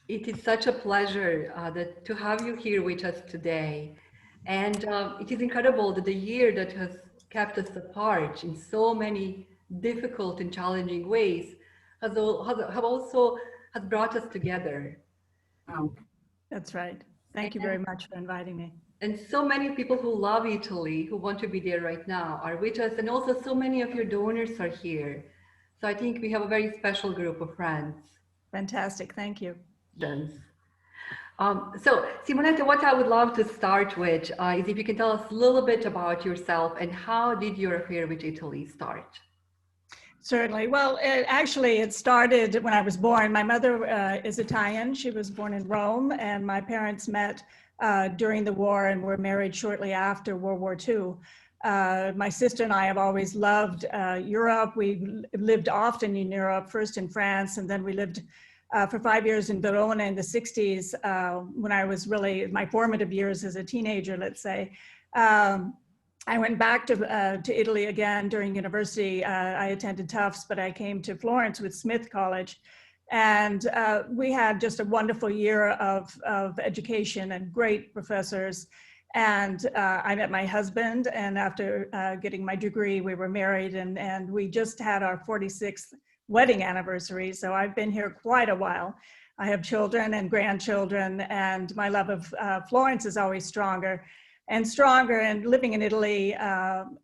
It is such a pleasure to have you here with us today. And it is incredible that the year that has kept us apart in so many difficult and challenging ways have also has brought us together. That's right. Thank you And, very much for inviting me. and so many people who love Italy, who want to be there right now, are with us. And also so many of your donors are here. So I think we have a very special group of friends. Fantastic. Thank you. Yes. So, Simonetta, what I would love to start with is if you can tell us a little bit about yourself and how did your affair with Italy start? Certainly. Well, it started when I was born. My mother is Italian. She was born in Rome, and my parents met during the war and were married shortly after World War II. My sister and I have always loved Europe. We lived often in Europe, first in France, and then we lived for 5 years in Verona in the 60s when I was really my formative years as a teenager, let's say. I went back to Italy again during university. I attended Tufts, but I came to Florence with Smith College. And we had just a wonderful year of education and great professors. And I met my husband, and after getting my degree, we were married, and we just had our 46th wedding anniversary. So I've been here quite a while. I have children and grandchildren, and my love of Florence is always stronger and stronger. And living in Italy,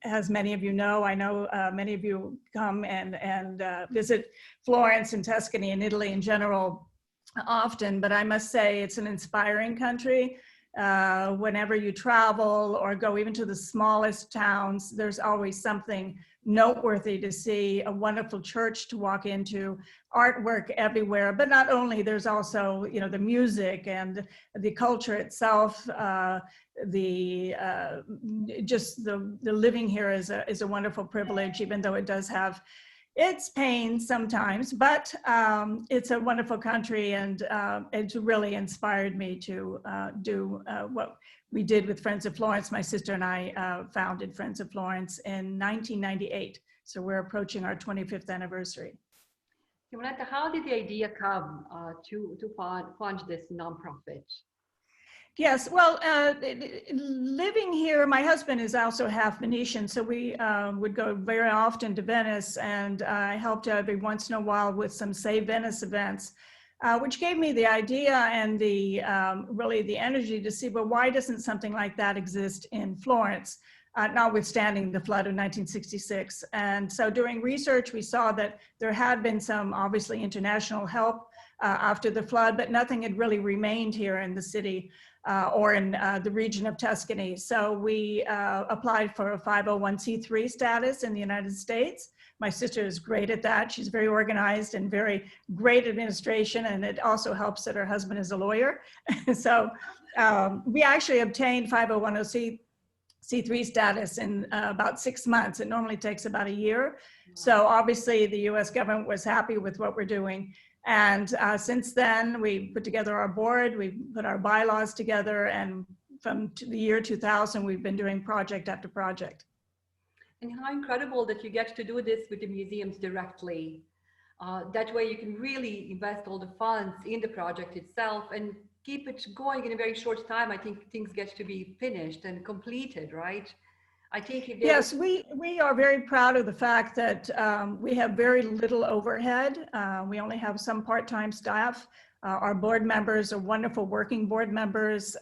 as many of you know, I know many of you come and visit Florence and Tuscany and Italy in general often, but I must say it's an inspiring country. Whenever you travel or go even to the smallest towns, there's always something noteworthy to see, a wonderful church to walk into, artwork everywhere. But not only, there's also, you know, the music and the culture itself. Just the living here is a wonderful privilege, even though it does have its pain sometimes, but it's a wonderful country, and it's really inspired me to do what we did with Friends of Florence. My sister and I founded Friends of Florence in 1998, so we're approaching our 25th anniversary. Simonetta, how did the idea come to fund this nonprofit? Yes, well, living here, my husband is also half Venetian, so we would go very often to Venice, and I helped every once in a while with some Save Venice events, which gave me the idea and the really the energy to see, well, why doesn't something like that exist in Florence, notwithstanding the flood of 1966. And so doing research, we saw that there had been some obviously international help after the flood, but nothing had really remained here in the city. Or in the region of Tuscany. So we applied for a 501c3 status in the United States. My sister is great at that. She's very organized and very great administration, and it also helps that her husband is a lawyer. So we actually obtained 501c3 status in about 6 months. It normally takes about a year. So obviously the US government was happy with what we're doing. And since then, we put together our board, we put our bylaws together, and from the year 2000, we've been doing project after project. And how incredible that you get to do this with the museums directly. That way you can really invest all the funds in the project itself and keep it going in a very short time. I think things get to be finished and completed, right? I think if yes, we are very proud of the fact that we have very little overhead. We only have some part-time staff. Our board members are wonderful working board members.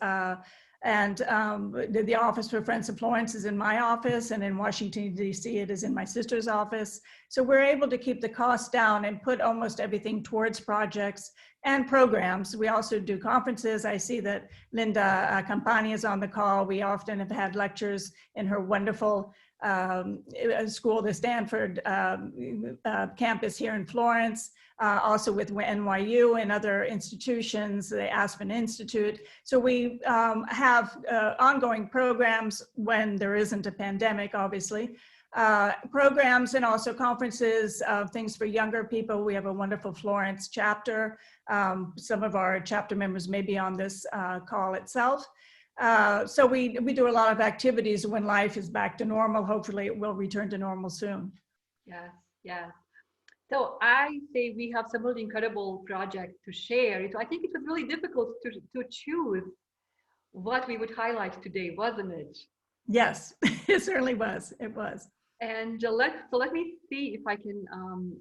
And the Office for Friends of Florence is in my office, and in Washington, D.C., it is in my sister's office. So we're able to keep the costs down and put almost everything towards projects and programs. We also do conferences. I see that Linda Campani is on the call. We often have had lectures in her wonderful school, the Stanford campus here in Florence, also with NYU and other institutions, the Aspen Institute. So we have ongoing programs when there isn't a pandemic, obviously. Programs and also conferences, things for younger people. We have a wonderful Florence chapter. Some of our chapter members may be on this call itself. So we do a lot of activities when life is back to normal. Hopefully it will return to normal soon. Yes, yes. So I say we have some really incredible projects to share. I think it was really difficult to choose what we would highlight today, wasn't it? Yes, it certainly was. It was. And let me see if I can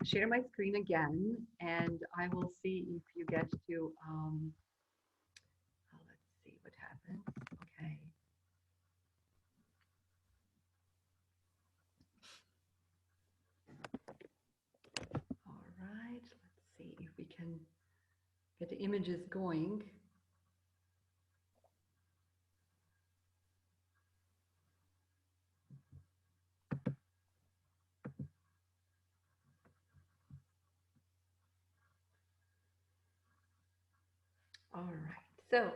share my screen again, and I will see if you get to let's see what happens. Okay. All right. Let's see if we can get the images going. All right. So,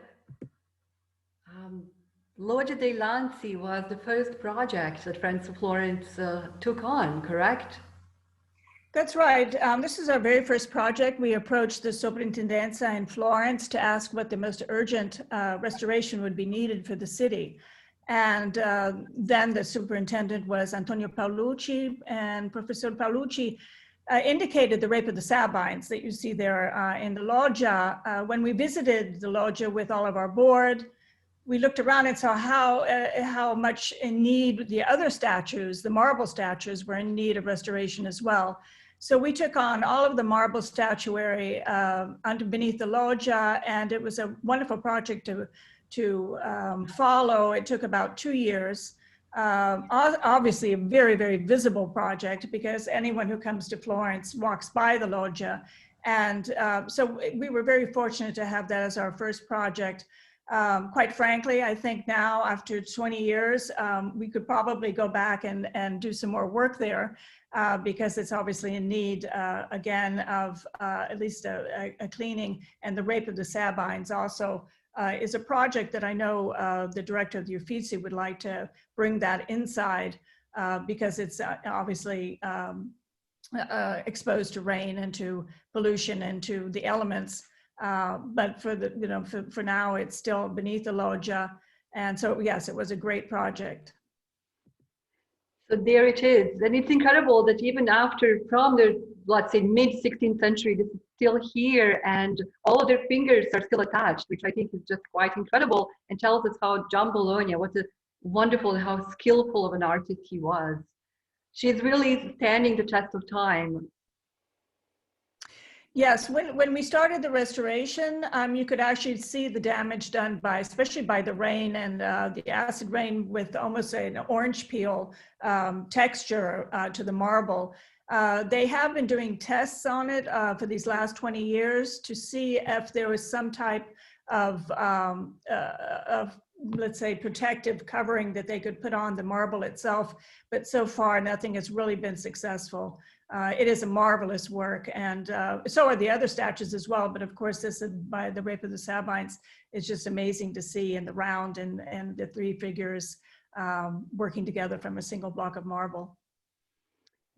Loggia dei Lanzi was the first project that Friends of Florence took on, correct? That's right. This is our very first project. We approached the Soprintendenza in Florence to ask what the most urgent restoration would be needed for the city. And then the superintendent was Antonio Paolucci, and Professor Paolucci indicated the Rape of the Sabines that you see there in the loggia. When we visited the loggia with all of our board, we looked around and saw how much in need the other statues, the marble statues, were in need of restoration as well. So we took on all of the marble statuary beneath the loggia, and it was a wonderful project to follow. It took about 2 years. Obviously a very, very visible project because anyone who comes to Florence walks by the loggia. And so we were very fortunate to have that as our first project. Quite frankly, I think now after 20 years, we could probably go back and do some more work there because it's obviously in need, again, of at least a cleaning. And the Rape of the Sabines also is a project that I know the director of the Uffizi would like to bring that inside because it's obviously exposed to rain and to pollution and to the elements. But for now, it's still beneath the loggia. And so, yes, it was a great project. So there it is. And it's incredible that even after, from the, let's say, mid-16th century, this is still here and all of their fingers are still attached, which I think is just quite incredible and tells us how John Bologna, what a wonderful, how skillful of an artist he was. She's really standing the test of time. Yes, when we started the restoration, you could actually see the damage done by, especially by the rain and the acid rain with almost an orange peel texture to the marble. They have been doing tests on it for these last 20 years to see if there was some type of let's say, protective covering that they could put on the marble itself. But so far, nothing has really been successful. It is a marvelous work, and so are the other statues as well. But of course, this by the Rape of the Sabines is just amazing to see, in the round and the three figures working together from a single block of marble.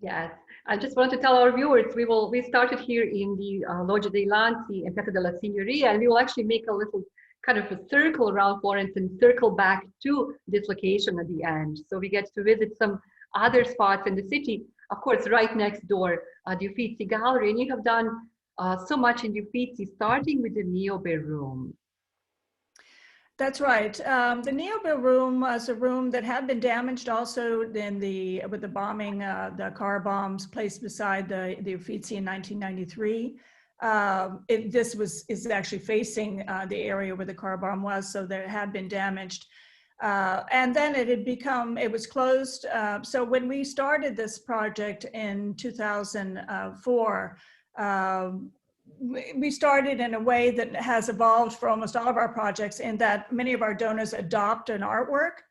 Yes, I just want to tell our viewers, we started here in the Loggia dei Lanzi and Piazza della Signoria, and we will actually make a little kind of a circle around Florence and circle back to this location at the end. So we get to visit some other spots in the city. Of course, right next door, the Uffizi Gallery, and you have done so much in the Uffizi, starting with the Niobe room. That's right. The Niobe room was a room that had been damaged also with the bombing, the car bombs placed beside the Uffizi in 1993. This is actually facing the area where the car bomb was, so that it had been damaged. And then it was closed. So when we started this project in 2004, we started in a way that has evolved for almost all of our projects, in that many of our donors adopt an artwork,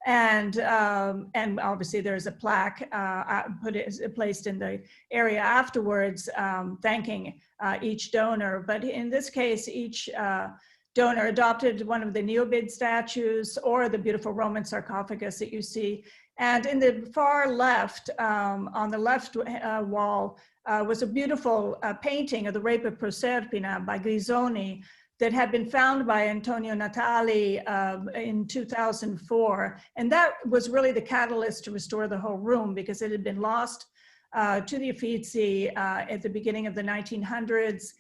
and obviously there's a plaque placed in the area afterwards, thanking each donor. But in this case, each donor adopted one of the Niobe statues or the beautiful Roman sarcophagus that you see. And in the far left, on the left wall, was a beautiful painting of the Rape of Proserpina by Grisoni that had been found by Antonio Natali in 2004. And that was really the catalyst to restore the whole room, because it had been lost to the Uffizi at the beginning of the 1900s.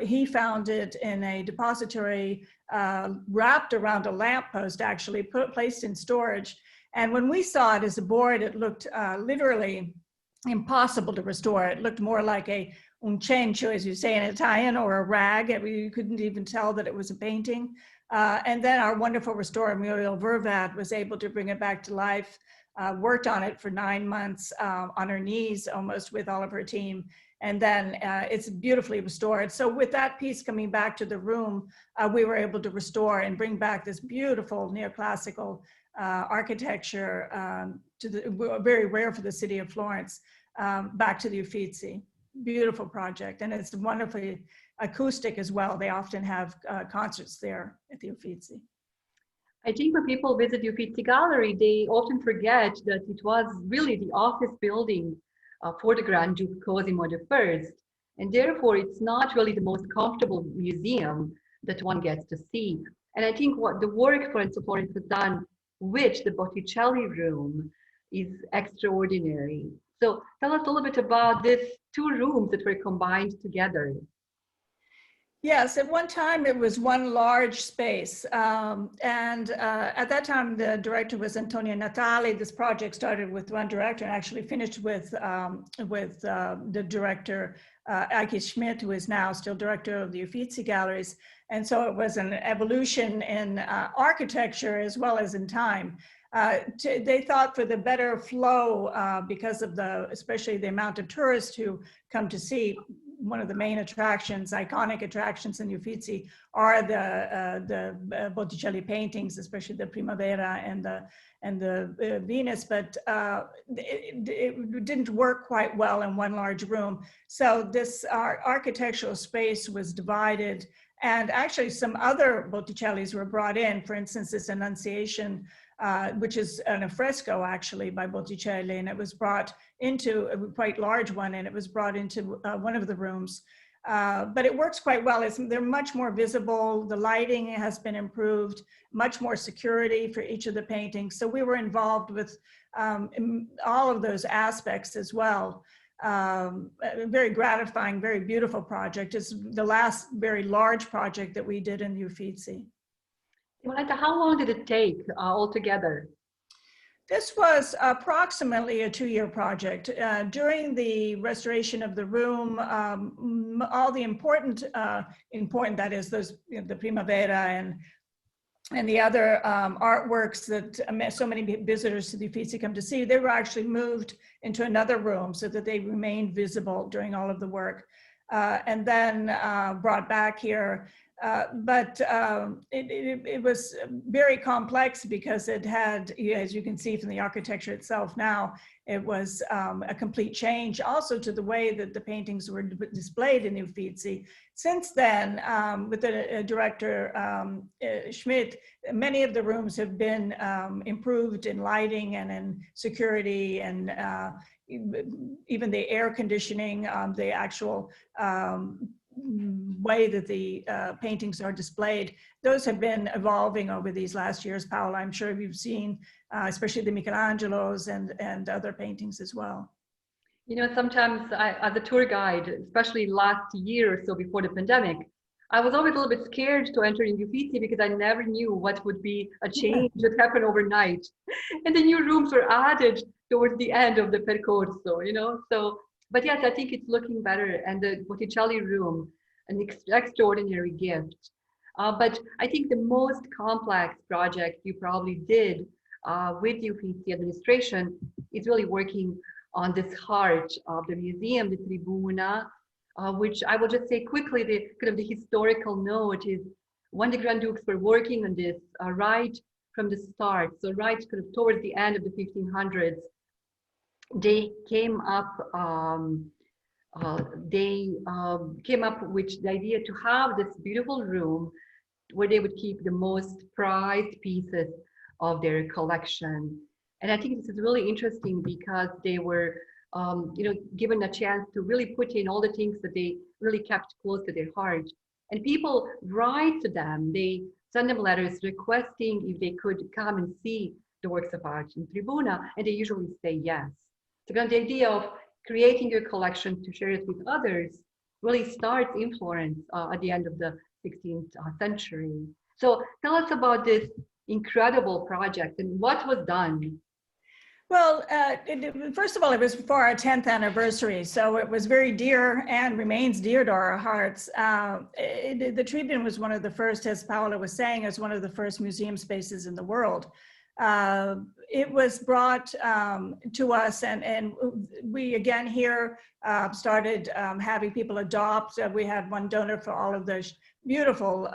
He found it in a depository wrapped around a lamppost, actually, placed in storage. And when we saw it as a board, it looked literally impossible to restore. It looked more like a un cencio, as you say in Italian, or a rag. You couldn't even tell that it was a painting. And then our wonderful restorer, Muriel Vervat, was able to bring it back to life, worked on it for 9 months on her knees almost with all of her team. And then it's beautifully restored. So with that piece coming back to the room, we were able to restore and bring back this beautiful neoclassical architecture, very rare for the city of Florence, back to the Uffizi. Beautiful project, and it's wonderfully acoustic as well. They often have concerts there at the Uffizi. I think when people visit the Uffizi Gallery, they often forget that it was really the office building for the Grand Duke Cosimo I, and therefore it's not really the most comfortable museum that one gets to see. And I think what the work Florence has done with the Botticelli room is extraordinary. So tell us a little bit about these two rooms that were combined together. Yes, at one time it was one large space. And at that time, the director was Antonio Natali. This project started with one director and actually finished with the director, Aki Schmidt, who is now still director of the Uffizi Galleries. And so it was an evolution in architecture as well as in time. They thought for the better flow, because of especially the amount of tourists who come to see, one of the main attractions, iconic attractions in Uffizi are the Botticelli paintings, especially the Primavera and the Venus, but it didn't work quite well in one large room. So this architectural space was divided, and actually some other Botticellis were brought in. For instance, this Annunciation, which is an fresco actually by Botticelli, and it was brought into a quite large one, and it was brought into one of the rooms. But it works quite well. They're much more visible. The lighting has been improved, much more security for each of the paintings. So we were involved with all of those aspects as well. Very gratifying, very beautiful project. It's the last very large project that we did in the Uffizi. Simonetta, how long did it take altogether? This was approximately a 2-year project. During the restoration of the room, all the important, that is, those, the Primavera and the other artworks that so many visitors to the Uffizi come to see, they were actually moved into another room so that they remained visible during all of the work, and then brought back here. But it was very complex because it had, as you can see from the architecture itself now, it was a complete change also to the way that the paintings were displayed in the Uffizi. Since then, with the director Schmidt, many of the rooms have been improved in lighting and in security, and even the air conditioning, the actual way that the paintings are displayed, those have been evolving over these last years. Paola, I'm sure you've seen, especially the Michelangelos and other paintings as well. You know, sometimes as a tour guide, especially last year or so before the pandemic, I was always a little bit scared to enter in Uffizi because I never knew what would be a change that happened overnight. And the new rooms were added towards the end of the percorso, you know, so. But yes, I think it's looking better, and the Botticelli room, an extraordinary gift. But I think the most complex project you probably did with the Uffizi administration is really working on this heart of the museum, the Tribuna, which I will just say quickly, the kind of the historical note is when the Grand Dukes were working on this right from the start, so right kind of towards the end of the 1500s, they came up with the idea to have this beautiful room where they would keep the most prized pieces of their collection. And I think this is really interesting because they were given a chance to really put in all the things that they really kept close to their heart. And people write to them, they send them letters requesting if they could come and see the works of art in Tribuna, and they usually say yes. So the idea of creating your collection to share it with others really starts in Florence at the end of the 16th century. So tell us about this incredible project and what was done. Well, first of all, it was for our 10th anniversary, so it was very dear and remains dear to our hearts. The Tribune was one of the first, as Paola was saying, as one of the first museum spaces in the world. It was brought to us, and we again here started having people adopt. We had one donor for all of the beautiful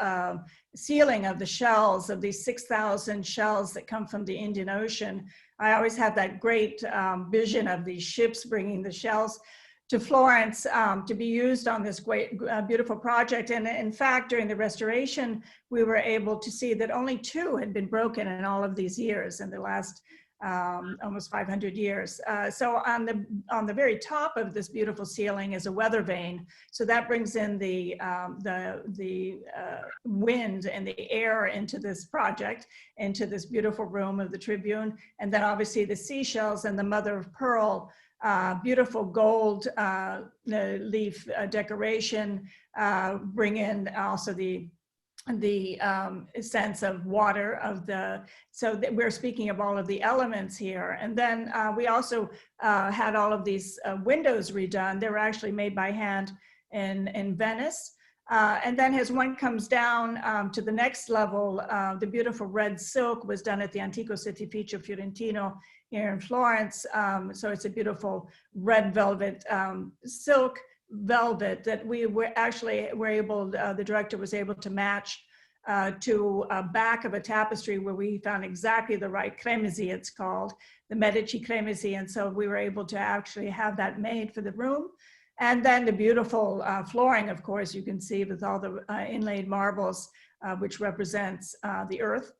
sealing of the shells, of these 6,000 shells that come from the Indian Ocean. I always have that great vision of these ships bringing the shells to Florence to be used on this great, beautiful project. And in fact, during the restoration, we were able to see that only 2 had been broken in all of these years, in the last almost 500 years. So on the very top of this beautiful ceiling is a weather vane. So that brings in the wind and the air into this project, into this beautiful room of the Tribune. And then obviously the seashells and the mother of pearl, beautiful gold leaf decoration, bring in also the sense of water of the, so that we're speaking of all of the elements here. And then we also had all of these windows redone. They were actually made by hand in Venice. And then as one comes down to the next level, the beautiful red silk was done at the Antico Settificio Fiorentino here in Florence. So it's a beautiful red velvet silk velvet that we were able, the director was able to match to a back of a tapestry where we found exactly the right cremisi, it's called, the Medici cremisi. And so we were able to actually have that made for the room. And then the beautiful flooring, of course, you can see with all the inlaid marbles, which represents the earth.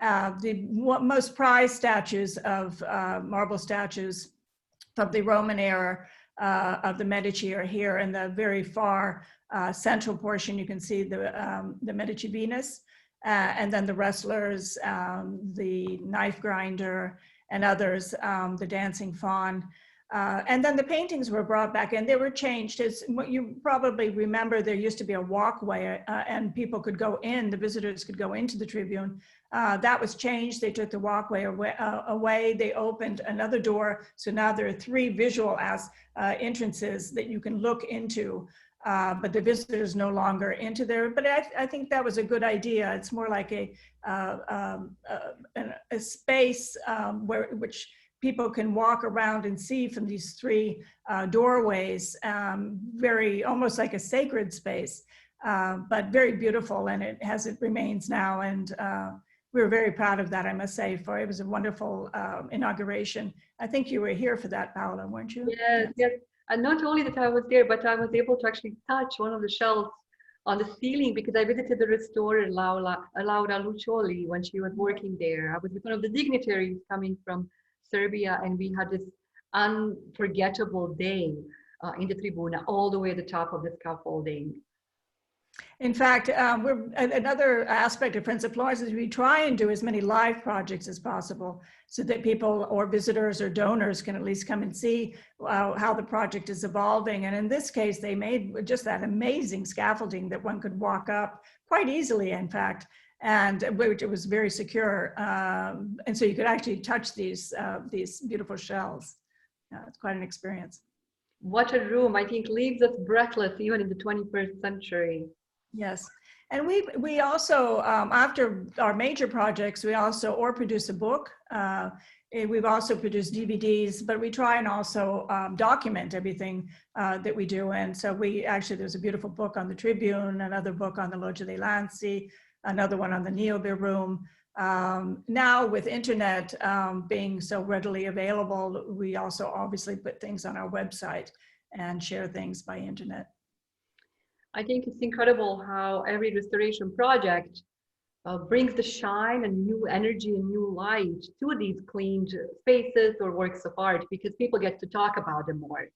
The most prized statues of marble statues of the Roman era of the Medici are here in the very far central portion. You can see the Medici Venus, and then the wrestlers, the knife grinder, and others, the dancing faun. And then the paintings were brought back and they were changed. As what you probably remember, there used to be a walkway and people could go in, the visitors could go into the Tribune. That was changed. They took the walkway away. They opened another door. So now there are 3 visual entrances that you can look into, but the visitors no longer into there. But I think that was a good idea. It's more like a space which people can walk around and see from these 3 doorways, very almost like a sacred space, but very beautiful, and it remains now. And we were very proud of that, I must say, for it was a wonderful inauguration. I think you were here for that, Paola, weren't you? Yes, yes. And not only that I was there, but I was able to actually touch one of the shelves on the ceiling because I visited the restorer Laura Lucioli when she was working there. I was with one of the dignitaries coming from Serbia, and we had this unforgettable day in the Tribuna, all the way at the top of the scaffolding. In fact, another aspect of Prince of Florence is we try and do as many live projects as possible so that people or visitors or donors can at least come and see how the project is evolving. And in this case, they made just that amazing scaffolding that one could walk up quite easily, in fact, and which it was very secure. And so you could actually touch these beautiful shells. It's quite an experience. What a room, I think, leaves us breathless even in the 21st century. Yes. And we also, after our major projects, we also produce a book. We've also produced DVDs, but we try and also document everything that we do. And so there's a beautiful book on the Tribune, another book on the Loggia dei Lanzi, another one on the Niobbe room. Now with internet being so readily available, we also obviously put things on our website and share things by internet. I think it's incredible how every restoration project brings the shine and new energy and new light to these cleaned spaces or works of art because people get to talk about them more.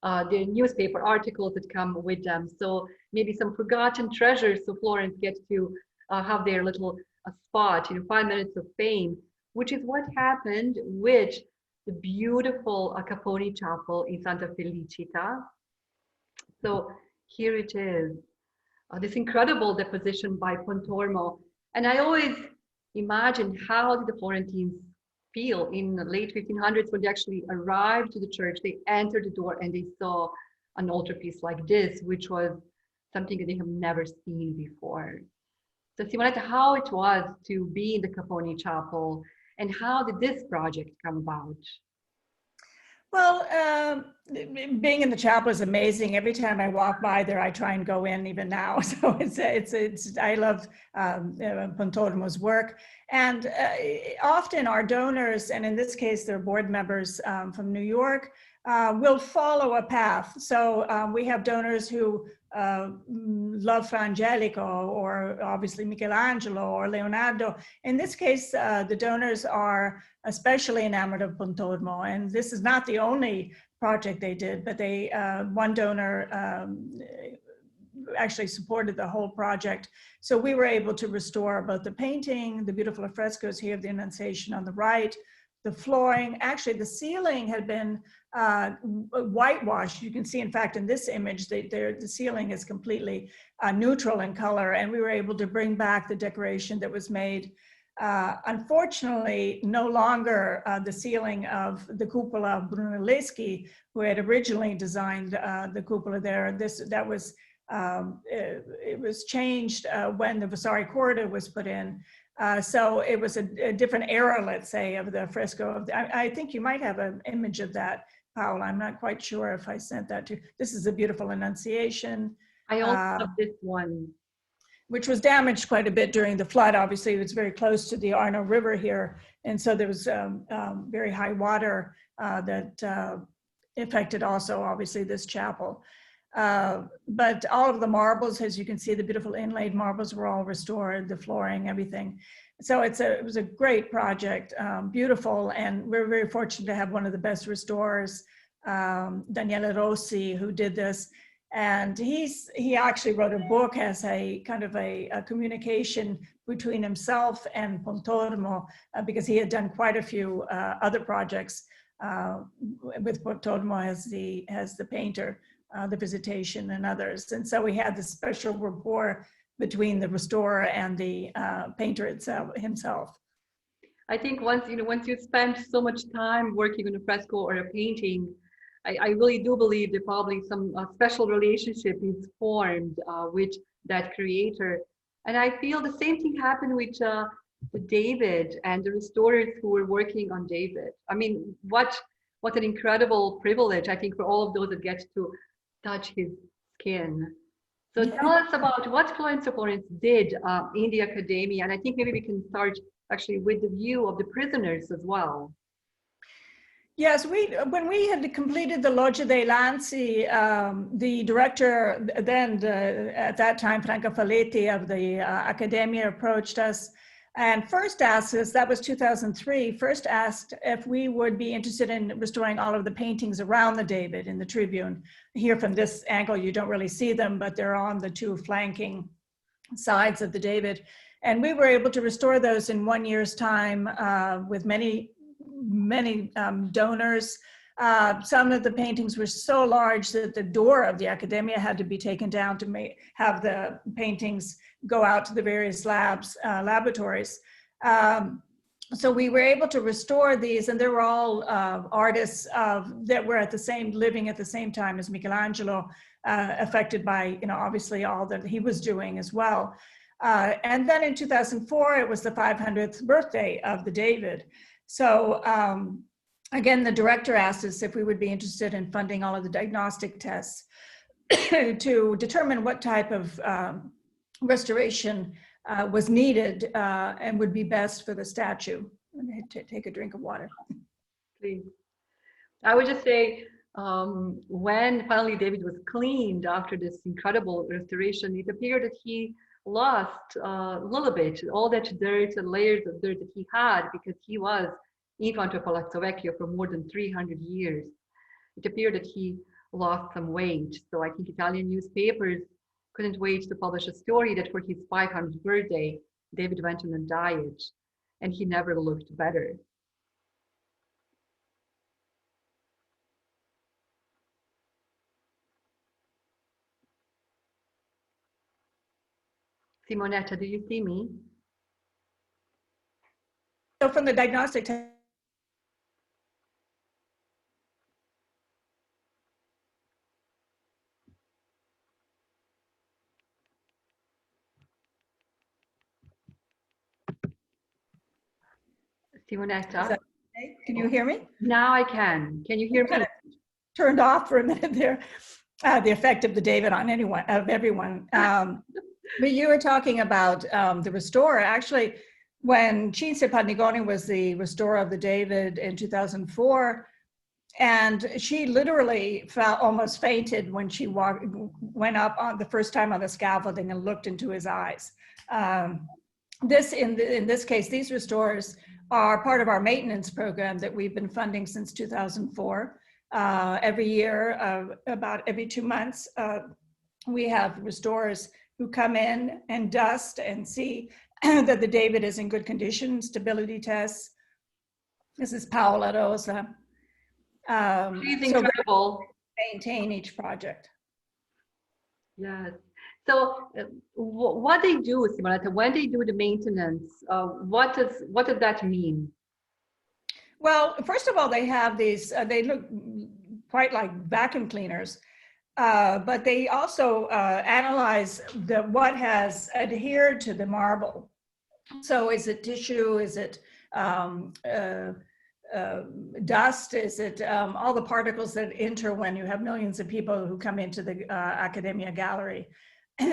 The newspaper articles that come with them. So maybe some forgotten treasures of Florence get to have their little spot, 5 minutes of fame, which is what happened with the beautiful Capone Chapel in Santa Felicita. So here it is, this incredible deposition by Pontormo. And I always imagine how did the Florentines feel in the late 1500s when they actually arrived to the church. They entered the door and they saw an altarpiece like this, which was something that they have never seen before. So Simonetta, how it was to be in the Capone Chapel, and how did this project come about? Well, being in the chapel is amazing. Every time I walk by there, I try and go in even now. So I love Pontormo's work. And often our donors, and in this case, they're board members from New York, will follow a path. So we have donors who love Fra Angelico, or obviously Michelangelo or Leonardo. In this case, the donors are especially enamored of Pontormo, and this is not the only project they did, but they one donor actually supported the whole project. So we were able to restore both the painting, the beautiful frescoes here of the Annunciation on the right, the flooring. Actually, the ceiling had been whitewashed. You can see, in fact, in this image, the ceiling is completely neutral in color, and we were able to bring back the decoration that was made. Unfortunately, no longer the ceiling of the cupola of Brunelleschi, who had originally designed the cupola there. It was changed when the Vasari corridor was put in. So it was a different era, let's say, of the fresco. I think you might have an image of that, Paola. I'm not quite sure if I sent that to you. This is a beautiful Annunciation. I also have this one, which was damaged quite a bit during the flood. Obviously, it was very close to the Arno River here. And so there was very high water that affected also, obviously, this chapel. But all of the marbles, as you can see, the beautiful inlaid marbles were all restored, the flooring, everything. So it was a great project, beautiful. And we're very fortunate to have one of the best restorers, Daniele Rossi, who did this. And he actually wrote a book as a kind of a communication between himself and Pontormo, because he had done quite a few other projects with Pontormo as the painter, the Visitation and others. And so we had this special rapport between the restorer and the painter himself. I think once you spend so much time working on a fresco or a painting, I really do believe that probably some special relationship is formed with that creator. And I feel the same thing happened with David and the restorers who were working on David. I mean, what an incredible privilege, I think, for all of those that get to touch his skin. So tell us about what Florence did in the Academia. And I think maybe we can start actually with the view of the prisoners as well. Yes, when we had completed the Loggia dei Lanzi, the director then, at that time, Franca Faletti of the Accademia approached us and first asked us, that was 2003, first asked if we would be interested in restoring all of the paintings around the David in the tribune. Here from this angle, you don't really see them, but they're on the two flanking sides of the David. And we were able to restore those in 1 year's time with many donors. Some of the paintings were so large that the door of the Accademia had to be taken down to have the paintings go out to the various laboratories. So we were able to restore these, and they were all artists that were living at the same time as Michelangelo, affected by, obviously all that he was doing as well. And then in 2004, it was the 500th birthday of the David. So again, the director asked us if we would be interested in funding all of the diagnostic tests to determine what type of restoration was needed and would be best for the statue. Let me take a drink of water. Please. I would just say, when finally David was cleaned after this incredible restoration, it appeared that he lost a little bit all that dirt and layers of dirt that he had, because he was in front of Palazzo Vecchio for more than 300 years. It appeared that he lost some weight. So I think Italian newspapers couldn't wait to publish a story that for his 500th birthday, David went on a diet and he never looked better. Simonetta, do you see me? So from the diagnostic test, Simonetta? can you hear me? Now I can. Can you hear me? Turned off for a minute there. The effect of the David on everyone. But you were talking about the restorer. Actually, when Cinzia Padnigoni was the restorer of the David in 2004, and she literally almost fainted when she went up on the first time on the scaffolding and looked into his eyes. In this case, these restorers are part of our maintenance program that we've been funding since 2004. Every year, about every 2 months, we have restorers who come in and dust and see that the David is in good condition, stability tests. This is Paola Rosa. She's incredible. Maintain each project. Yes. So what they do, Simonetta, when they do the maintenance, what does that mean? Well, first of all, they have these, they look quite like vacuum cleaners, but they also analyze what has adhered to the marble. So is it tissue? Is it dust? Is it all the particles that enter when you have millions of people who come into the Academia Gallery?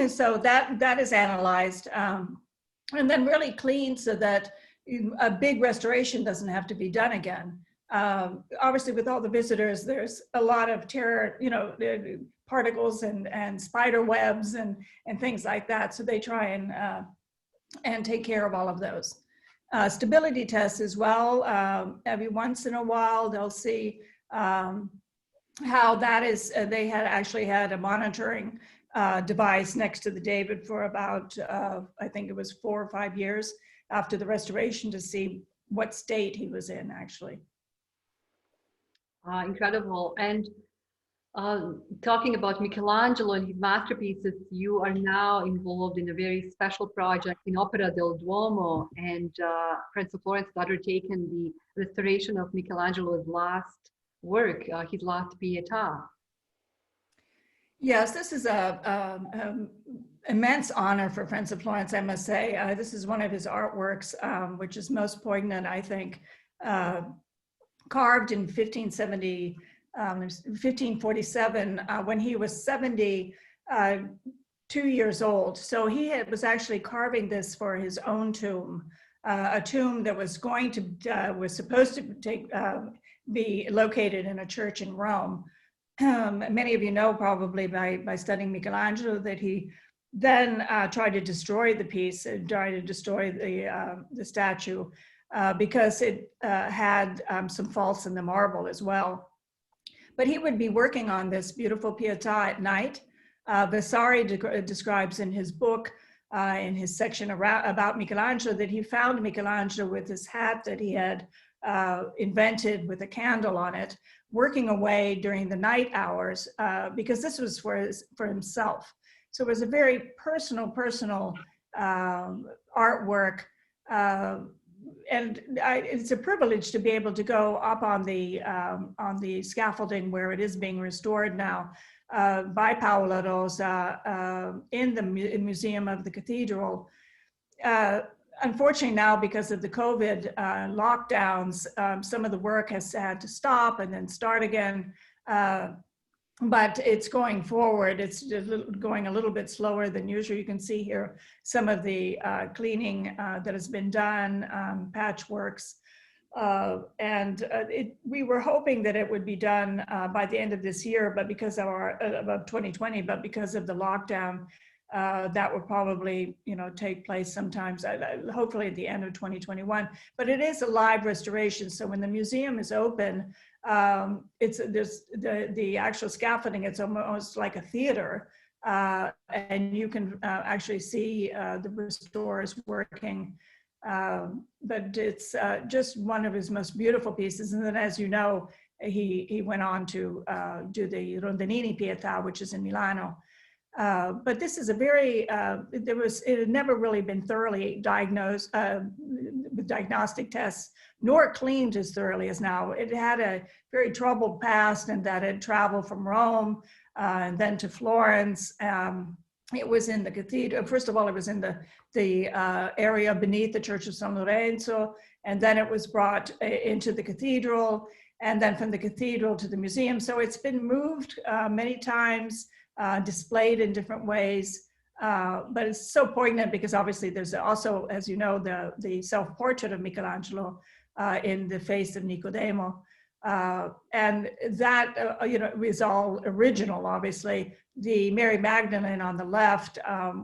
So that is analyzed and then really cleaned so that a big restoration doesn't have to be done again. Obviously, with all the visitors, there's a lot of terror, particles and spider webs and things like that. So they try and take care of all of those. Stability tests as well. Every once in a while, they'll see how that is. They had actually had a monitoring device next to the David for about, I think it was 4 or 5 years after the restoration to see what state he was in, actually. Incredible. And talking about Michelangelo and his masterpieces, you are now involved in a very special project in Opera del Duomo, and Prince of Florence has undertaken the restoration of Michelangelo's last work, his last Pietà. Yes, this is a immense honor for Prince of Florence, I must say. This is one of his artworks, which is most poignant, I think, carved in 1547 when he was 72 years old. So he was actually carving this for his own tomb, a tomb that was supposed to be located in a church in Rome. Many of you know probably by studying Michelangelo that he then tried to destroy the piece, tried to destroy the statue because it had some faults in the marble as well. But he would be working on this beautiful Pietà at night. Vasari describes in his book, in his section about Michelangelo, that he found Michelangelo with his hat that he had invented with a candle on it, working away during the night hours, because this was for himself. So it was a very personal artwork. And it's a privilege to be able to go up on the scaffolding where it is being restored now by Paola Rosa in the Museum of the Cathedral. Unfortunately now, because of the COVID lockdowns, some of the work has had to stop and then start again. But it's going forward. It's going a little bit slower than usual. You can see here some of the cleaning that has been done, patchworks. We were hoping that it would be done by the end of this year, but because of of 2020, but because of the lockdown, that will probably, take place sometimes, hopefully at the end of 2021. But it is a live restoration. So when the museum is open, there's the actual scaffolding. It's almost like a theater, and you can actually see the restorers working. But it's just one of his most beautiful pieces. And then, as you know, he went on to do the Rondinini Pietà, which is in Milano. But this is a very, it had never really been thoroughly diagnosed with diagnostic tests, nor cleaned as thoroughly as now. It had a very troubled past, and that had traveled from Rome and then to Florence. It was in the cathedral. First of all, it was in the area beneath the Church of San Lorenzo, and then it was brought into the cathedral, and then from the cathedral to the museum. So it's been moved many times, displayed in different ways, but it's so poignant because obviously there's also, as you know, the self-portrait of Michelangelo in the face of Nicodemo. And that, is all original, obviously. The Mary Magdalene on the left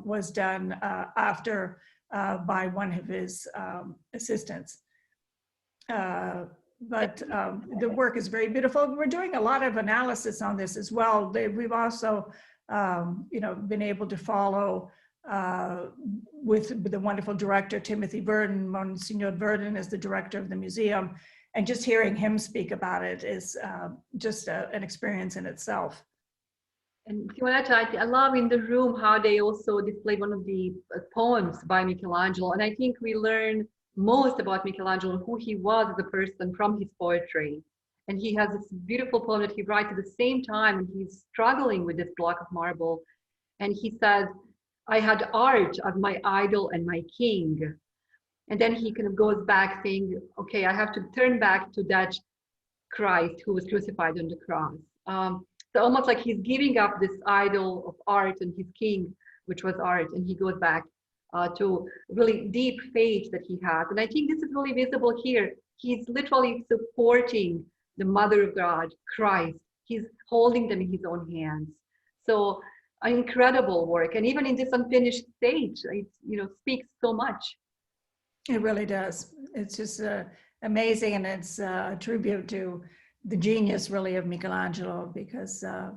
was done after by one of his assistants. But the work is very beautiful. We're doing a lot of analysis on this as well. We've also, been able to follow with the wonderful director, Timothy Verdon. Monsignor Verdon is the director of the museum. And just hearing him speak about it is just an experience in itself. And Simonetta, I love in the room how they also displayed one of the poems by Michelangelo. And I think we learn most about Michelangelo, who he was as a person, from his poetry. And he has this beautiful poem that he writes at the same time, and he's struggling with this block of marble. And he says, I had art of my idol and my king. And then he kind of goes back saying, okay, I have to turn back to that Christ who was crucified on the cross. So almost like he's giving up this idol of art and his king, which was art, and he goes back to really deep faith that he has. And I think this is really visible here. He's literally supporting the Mother of God, Christ. He's holding them in his own hands. So an incredible work. And even in this unfinished stage, it speaks so much. It really does. It's just amazing, and it's a tribute to the genius, really, of Michelangelo, because I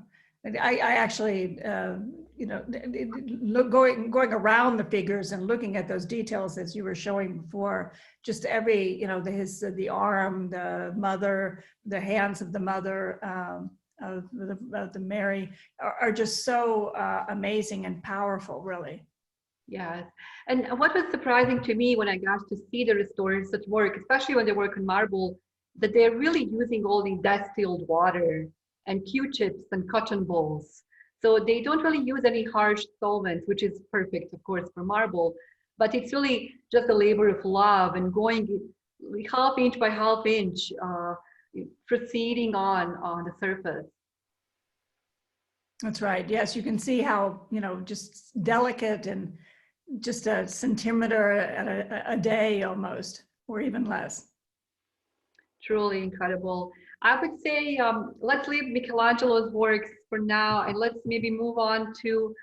actually, going around the figures and looking at those details as you were showing before, just every, the arm, the mother, the hands of the mother, of the Mary are just so amazing and powerful, really. Yes. And what was surprising to me when I got to see the restorers at work, especially when they work on marble, that they're really using all the distilled water and Q-tips and cotton balls. So they don't really use any harsh solvents, which is perfect, of course, for marble. But it's really just a labor of love and going half inch by half inch, proceeding on the surface. That's right. Yes, you can see how, just delicate and just a centimeter a day almost, or even less. Truly incredible. I would say let's leave Michelangelo's works for now, and let's maybe move on to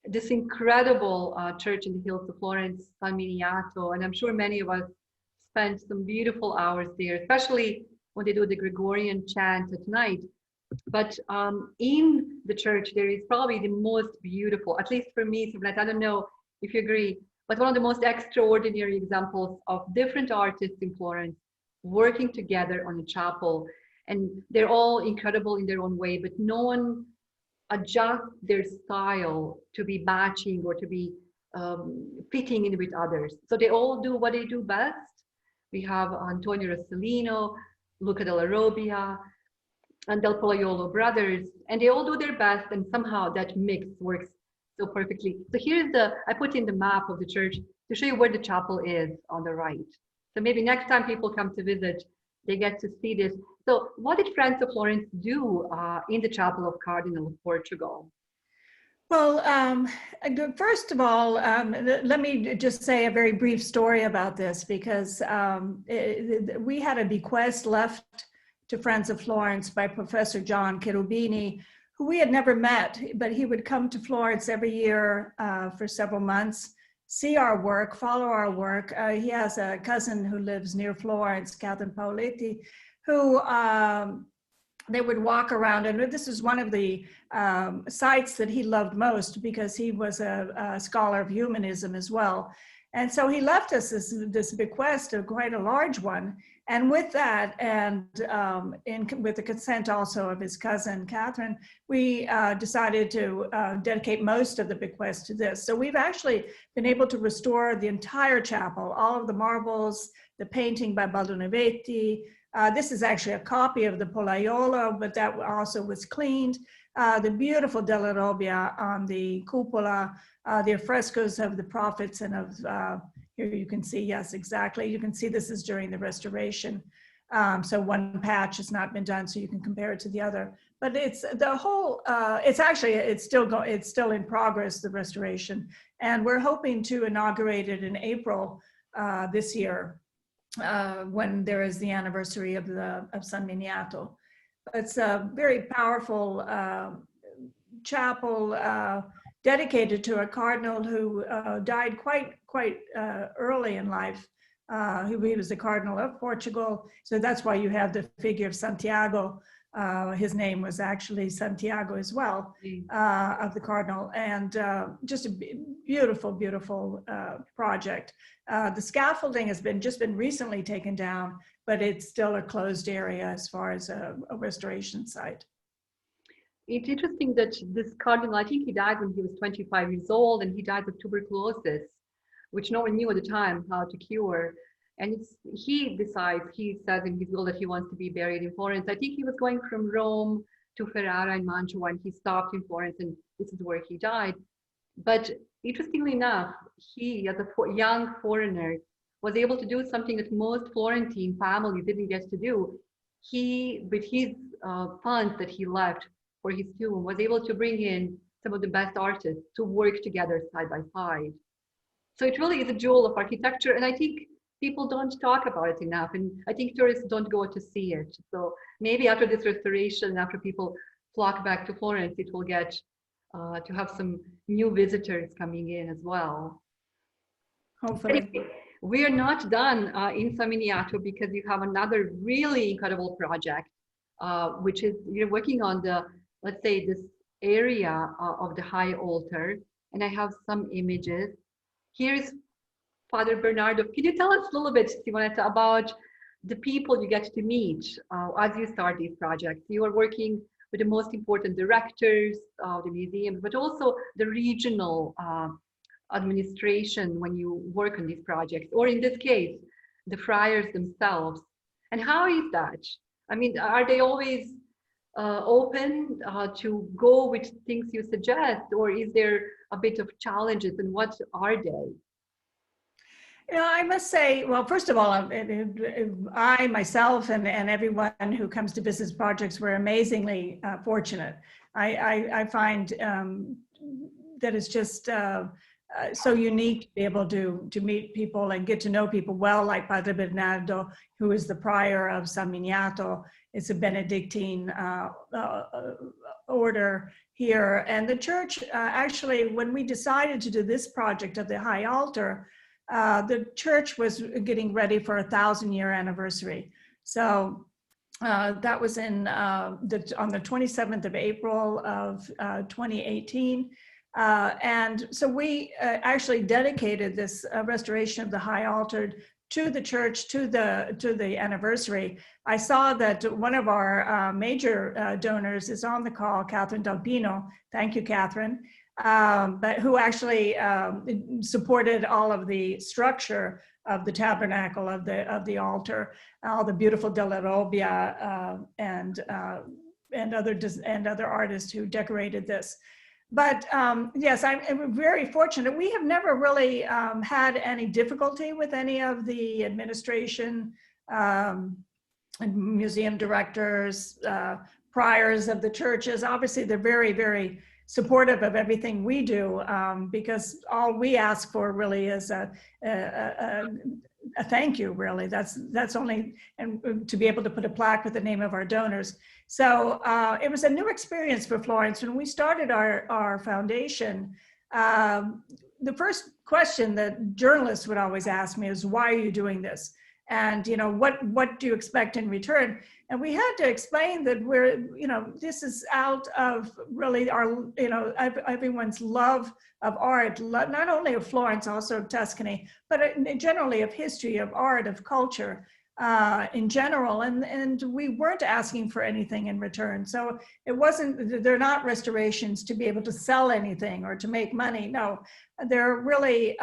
this incredible church in the hills of Florence, San Miniato. And I'm sure many of us spent some beautiful hours there, especially when they do the Gregorian chant at night. But in the church, there is probably the most beautiful, at least for me, I don't know if you agree, but one of the most extraordinary examples of different artists in Florence working together on a chapel. And they're all incredible in their own way, but no one adjusts their style to be matching or to be fitting in with others. So they all do what they do best. We have Antonio Rossellino, Luca della Robbia, and Del Pollaiolo brothers, and they all do their best, and somehow that mix works so perfectly. So here's I put in the map of the church to show you where the chapel is on the right. So maybe next time people come to visit, they get to see this. So what did Friends of Florence do in the chapel of Cardinal of Portugal? Well, first of all, let me just say a very brief story about this, because we had a bequest left to Friends of Florence by Professor John Cherubini, who we had never met, but he would come to Florence every year for several months, see our work, follow our work. He has a cousin who lives near Florence, Catherine Paoletti, who they would walk around, and this is one of the sites that he loved most, because he was a scholar of humanism as well. And so he left us this bequest, quite a large one. And with that, and with the consent also of his cousin, Catherine, we decided to dedicate most of the bequest to this. So we've actually been able to restore the entire chapel, all of the marbles, the painting by Baldonevetti. This is actually a copy of the Polaiolo, but that also was cleaned. The beautiful Della Robbia on the cupola, the frescoes of the prophets and of, here you can see, yes, exactly. You can see this is during the restoration. So one patch has not been done, so you can compare it to the other. But it's the whole, it's still in progress, the restoration. And we're hoping to inaugurate it in April this year, when there is the anniversary of San Miniato. It's a very powerful chapel dedicated to a cardinal who died quite early in life. He was the Cardinal of Portugal, so that's why you have the figure of Santiago. His name was actually Santiago as well, of the Cardinal, and just a beautiful, beautiful project. The scaffolding has just been recently taken down, but it's still a closed area as far as a restoration site. It's interesting that this cardinal, I think he died when he was 25 years old, and he died of tuberculosis, which no one knew at the time how to cure. And he says in his will that he wants to be buried in Florence. I think he was going from Rome to Ferrara and Mantua, and he stopped in Florence, and this is where he died. But interestingly enough, he, as a young foreigner, was able to do something that most Florentine families didn't get to do. He, with his funds that he left for his tomb, was able to bring in some of the best artists to work together side by side. So it really is a jewel of architecture, and I think people don't talk about it enough, and I think tourists don't go to see it. So maybe after this restoration, after people flock back to Florence, it will get to have some new visitors coming in as well. Hopefully. Anyway, we are not done in San Miniato, because you have another really incredible project, which is you're working on the, let's say, this area of the high altar, and I have some images. Here's Father Bernardo. Can you tell us a little bit, Simonetta, about the people you get to meet as you start these projects? You are working with the most important directors of the museum, but also the regional administration when you work on these projects, or in this case, the friars themselves. And how is that? I mean, are they always open to go with things you suggest, or is there a bit of challenges, and what are they? You know, I must say, well, first of all, I myself and everyone who comes to business projects, we're amazingly fortunate. I find that it's just so unique to be able to meet people and get to know people well, like Padre Bernardo, who is the prior of San Miniato. It's a Benedictine order here. And the church, actually, when we decided to do this project of the high altar, the church was getting ready for a 1,000-year anniversary. So that was on the 27th of April of 2018. And so we actually dedicated this restoration of the high altar to the church, to the anniversary. I saw that one of our major donors is on the call, Catherine Del Pino. Thank you, Catherine. But who actually supported all of the structure of the tabernacle, of the altar, all the beautiful Della Robbia and other artists who decorated this. But yes, I'm very fortunate. We have never really had any difficulty with any of the administration, museum directors, priors of the churches. Obviously, they're very, very supportive of everything we do, because all we ask for really is a thank you, really. That's only, and to be able to put a plaque with the name of our donors. So it was a new experience for Florence. When we started our foundation, the first question that journalists would always ask me is, why are you doing this? And, you know, what do you expect in return? And we had to explain that we're, you know, this is out of really our, you know, everyone's love of art, not only of Florence, also of Tuscany, but generally of history, of art, of culture in general. And we weren't asking for anything in return. So it wasn't, they're not restorations to be able to sell anything or to make money. No, they're really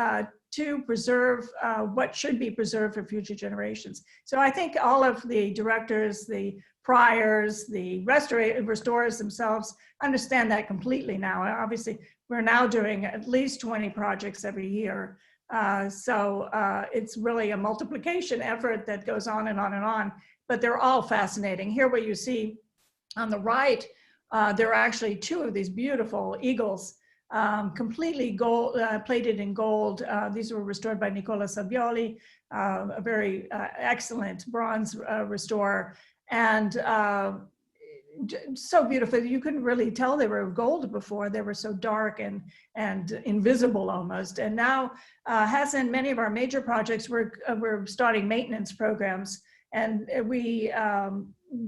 to preserve what should be preserved for future generations. So I think all of the directors, the priors, the restorers themselves understand that completely now. Obviously, we're now doing at least 20 projects every year. So it's really a multiplication effort that goes on and on and on, but they're all fascinating. Here what you see on the right, there are actually two of these beautiful eagles, completely gold, plated in gold. These were restored by Nicola Savioli, a very excellent bronze restorer. And so beautiful. You couldn't really tell they were gold before. They were so dark and invisible almost. And now, as in many of our major projects, we're starting maintenance programs, and we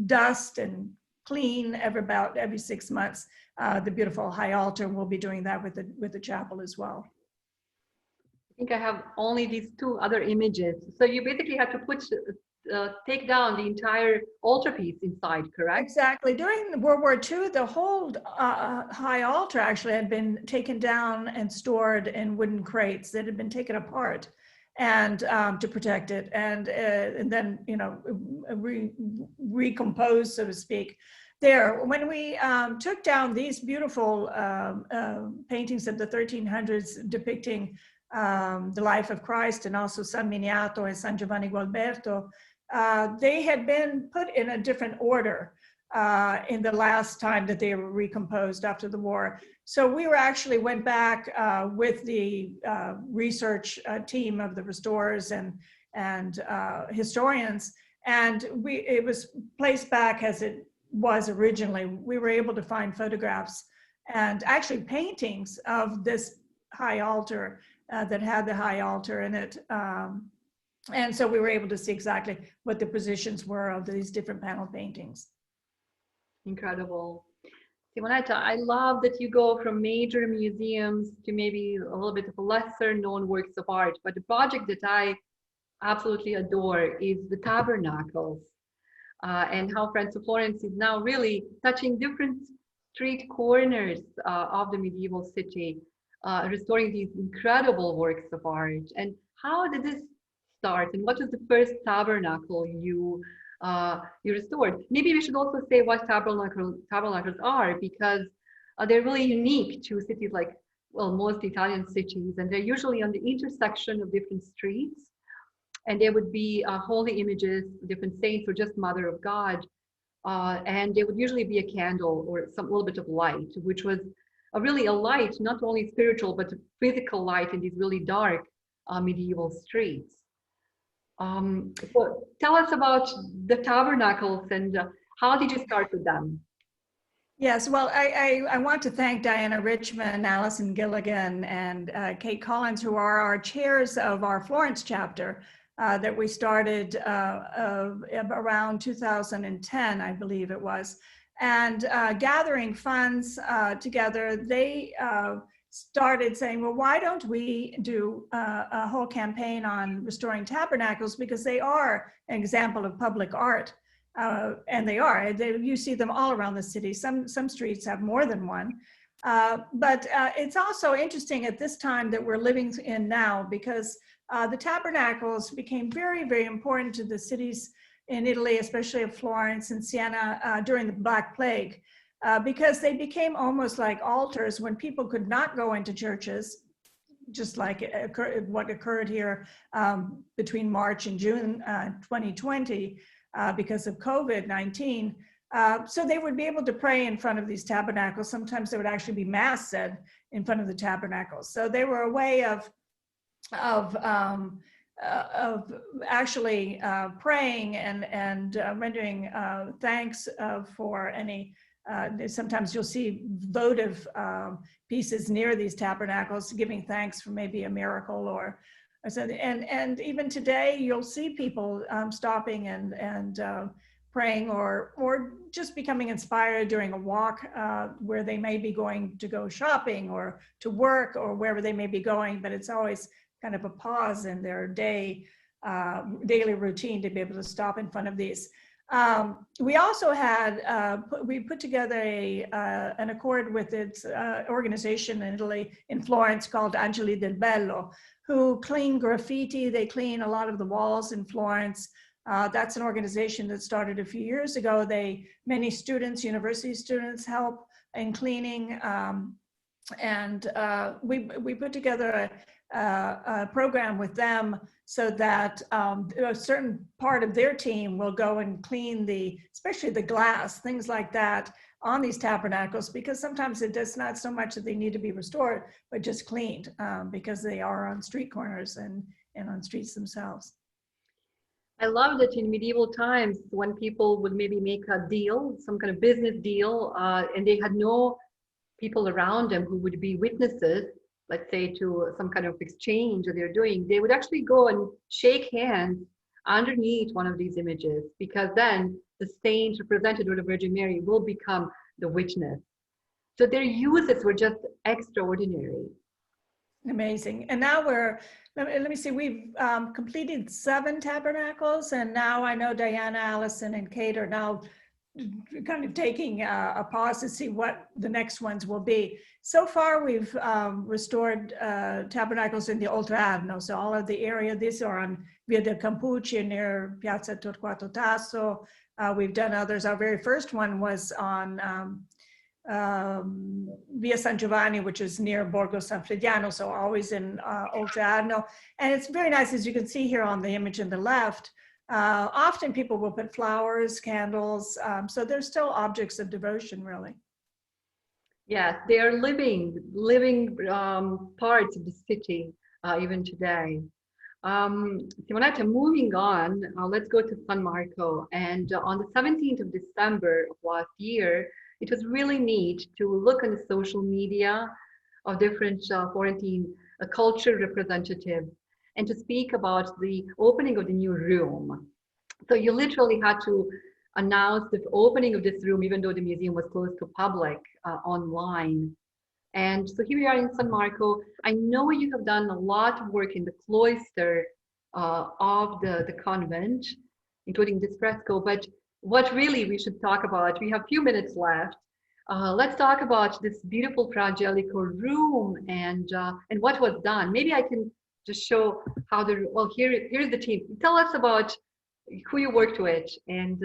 dust and clean every 6 months the beautiful high altar, and we'll be doing that with the chapel as well. I think I have only these two other images. So you basically had to take down the entire altarpiece inside, correct? Exactly. During World War II, the whole high altar actually had been taken down and stored in wooden crates that had been taken apart, and to protect it, and then, you know, recompose, so to speak. There, when we took down these beautiful paintings of the 1300s depicting the life of Christ, and also San Miniato and San Giovanni Gualberto, they had been put in a different order in the last time that they were recomposed after the war. So we went back with the research team of the restorers and historians, and it was placed back as it was originally. We were able to find photographs and actually paintings of this high altar that had the high altar in it. And so we were able to see exactly what the positions were of these different panel paintings. Incredible. Simonetta, I love that you go from major museums to maybe a little bit of lesser known works of art, but the project that I absolutely adore is the tabernacles, and how Friends of Florence is now really touching different street corners of the medieval city, restoring these incredible works of art. And how did this start, and what was the first tabernacle you restored? Maybe we should also say what tabernacles are, because they're really unique to cities like, well, most Italian cities, and they're usually on the intersection of different streets, and there would be holy images, different saints, or just Mother of God, and there would usually be a candle or some little bit of light, which was really a light, not only spiritual, but a physical light in these really dark medieval streets. So tell us about the tabernacles, and how did you start with them? Yes, well, I want to thank Diana Richmond, Allison Gilligan, and Kate Collins, who are our chairs of our Florence chapter that we started around 2010, I believe it was. And gathering funds together, they started saying, well, why don't we do a whole campaign on restoring tabernacles, because they are an example of public art. And they are. You see them all around the city. Some streets have more than one. But it's also interesting at this time that we're living in now, because the tabernacles became very, very important to the cities in Italy, especially of Florence and Siena during the Black Plague, because they became almost like altars when people could not go into churches, just like what occurred here between March and June 2020 because of COVID-19. So they would be able to pray in front of these tabernacles. Sometimes there would actually be mass said in front of the tabernacles. So they were a way of actually praying and rendering thanks for any. Sometimes you'll see votive pieces near these tabernacles, giving thanks for maybe a miracle or And even today, you'll see people stopping and praying or just becoming inspired during a walk where they may be going to go shopping or to work or wherever they may be going, but it's always kind of a pause in their daily routine to be able to stop in front of these. We also had, we put together an accord with its organization in Italy, in Florence, called Angeli del Bello, who clean graffiti. They clean a lot of the walls in Florence. That's an organization that started a few years ago. Many students, university students, help in cleaning. We put together a program with them so that a certain part of their team will go and clean especially the glass, things like that, on these tabernacles, because sometimes it's not so much that they need to be restored, but just cleaned, because they are on street corners and on streets themselves. I love that in medieval times, when people would maybe make a deal, some kind of business deal, and they had no people around them who would be witnesses, let's say, to some kind of exchange that they're doing, they would actually go and shake hands underneath one of these images, because then the saint represented with the Virgin Mary will become the witness. So their uses were just extraordinary. Amazing. And now let me see, we've completed 7 tabernacles, and now I know Diana, Allison, and Kate are now kind of taking a pause to see what the next ones will be. So far, we've restored tabernacles in the Oltre Arno, so all of the area. These are on Via del Campucci near Piazza Torquato Tasso. We've done others. Our very first one was on Via San Giovanni, which is near Borgo San Frediano, so always in Oltre Arno. And it's very nice, as you can see here on the image on the left. Often people will put flowers, candles, so they're still objects of devotion, really. Yes, they are living parts of the city even today. Simonetta, moving on, let's go to San Marco. And on the 17th of December of last year, it was really neat to look on the social media of different Florentine culture representatives and to speak about the opening of the new room. So you literally had to announce the opening of this room, even though the museum was closed to public, online. And so here we are in San Marco. I know you have done a lot of work in the cloister of the convent, including this fresco, but what really we should talk about, we have a few minutes left. Let's talk about this beautiful Fra Angelico room and what was done. Maybe I can just show how here's the team. Tell us about who you worked with and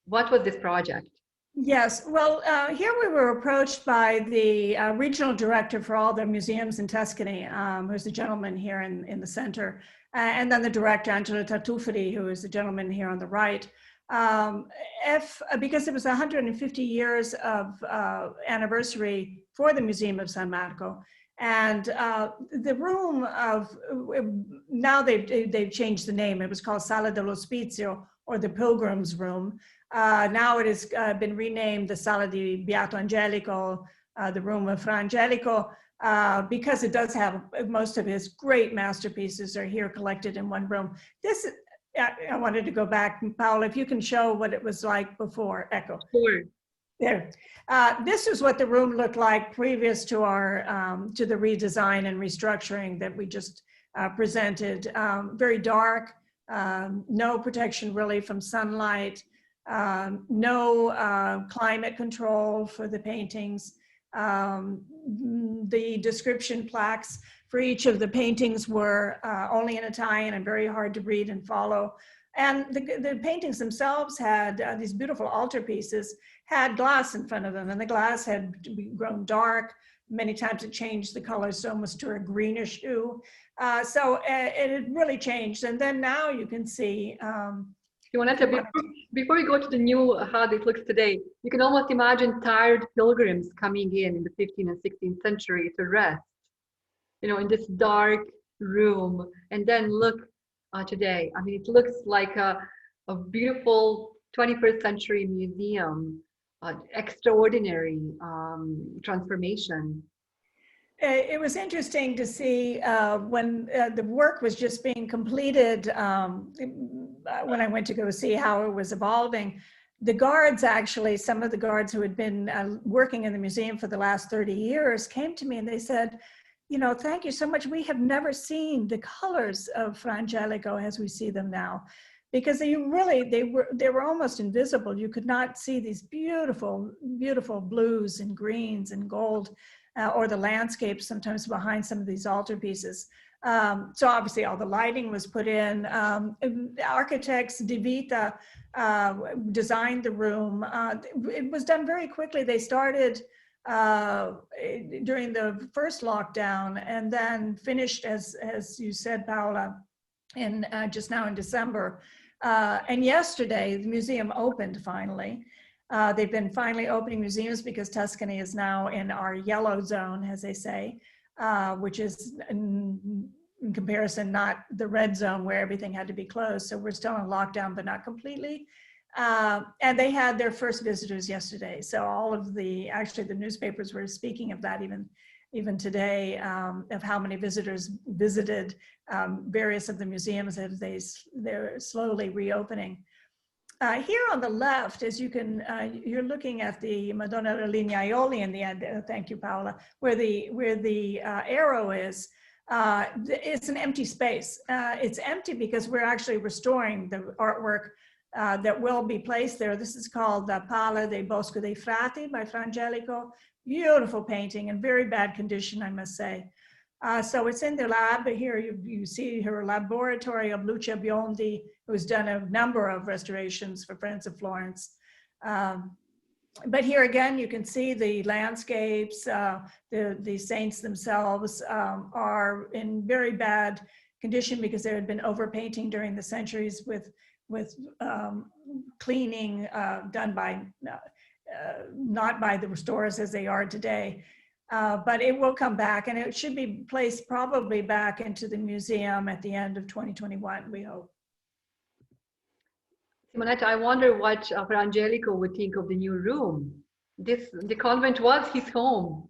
what was this project? Yes, well, here we were approached by the regional director for all the museums in Tuscany, who's the gentleman here in the center, and then the director, Angelo Tartuferi, who is the gentleman here on the right. Because it was 150 years of anniversary for the Museum of San Marco, and the room now they've changed the name. It was called Sala dell'Ospizio, or the Pilgrim's Room. Now it has been renamed the Sala di Beato Angelico, the Room of Fra Angelico, because it does have most of his great masterpieces are here collected in one room. I wanted to go back, Paola, if you can show what it was like before. Echo. Sure. There. This is what the room looked like previous to to the redesign and restructuring that we just presented. Very dark, no protection really from sunlight, no climate control for the paintings. The description plaques for each of the paintings were only in Italian and very hard to read and follow. And the paintings themselves had these beautiful altarpieces, had glass in front of them, and the glass had grown dark. Many times it changed the colors almost to a greenish hue. So it had really changed. And then now you can see. Before we go to the new, how it looks today, you can almost imagine tired pilgrims coming in the 15th and 16th century to rest, in this dark room. And then look today. I mean, it looks like a beautiful 21st century museum, extraordinary transformation. It was interesting to see when the work was just being completed, when I went to go see how it was evolving. The guards, actually, some of the guards who had been working in the museum for the last 30 years came to me and they said, you know, thank you so much. We have never seen the colors of Fra Angelico as we see them now, because they were almost invisible. You could not see these beautiful, beautiful blues and greens and gold, or the landscapes sometimes behind some of these altarpieces. So obviously all the lighting was put in. Architects De Vita designed the room. It was done very quickly. They started during the first lockdown and then finished, as you said, Paola, in just now in December. And yesterday, the museum opened finally. They've been finally opening museums because Tuscany is now in our yellow zone, as they say, which is in comparison not the red zone where everything had to be closed. So we're still in lockdown, but not completely. And they had their first visitors yesterday. So all of actually the newspapers were speaking of that even today, of how many visitors visited various of the museums as they're slowly reopening. Here on the left, as you can, you're looking at the Madonna dei Lignaioli in the end. Thank you, Paola. Where the arrow is, it's an empty space. It's empty because we're actually restoring the artwork that will be placed there. This is called the Pala del Bosco dei Frati by Fra Angelico. Beautiful painting in very bad condition, I must say. So it's in the lab. Here you see her laboratory of Lucia Biondi, who's done a number of restorations for Friends of Florence. But here again, you can see the landscapes. The saints themselves are in very bad condition because there had been overpainting during the centuries with cleaning done by, not by the restorers as they are today. But it will come back, and it should be placed probably back into the museum at the end of 2021, we hope. Simonetta, I wonder what Fra Angelico would think of the new room. The convent was his home.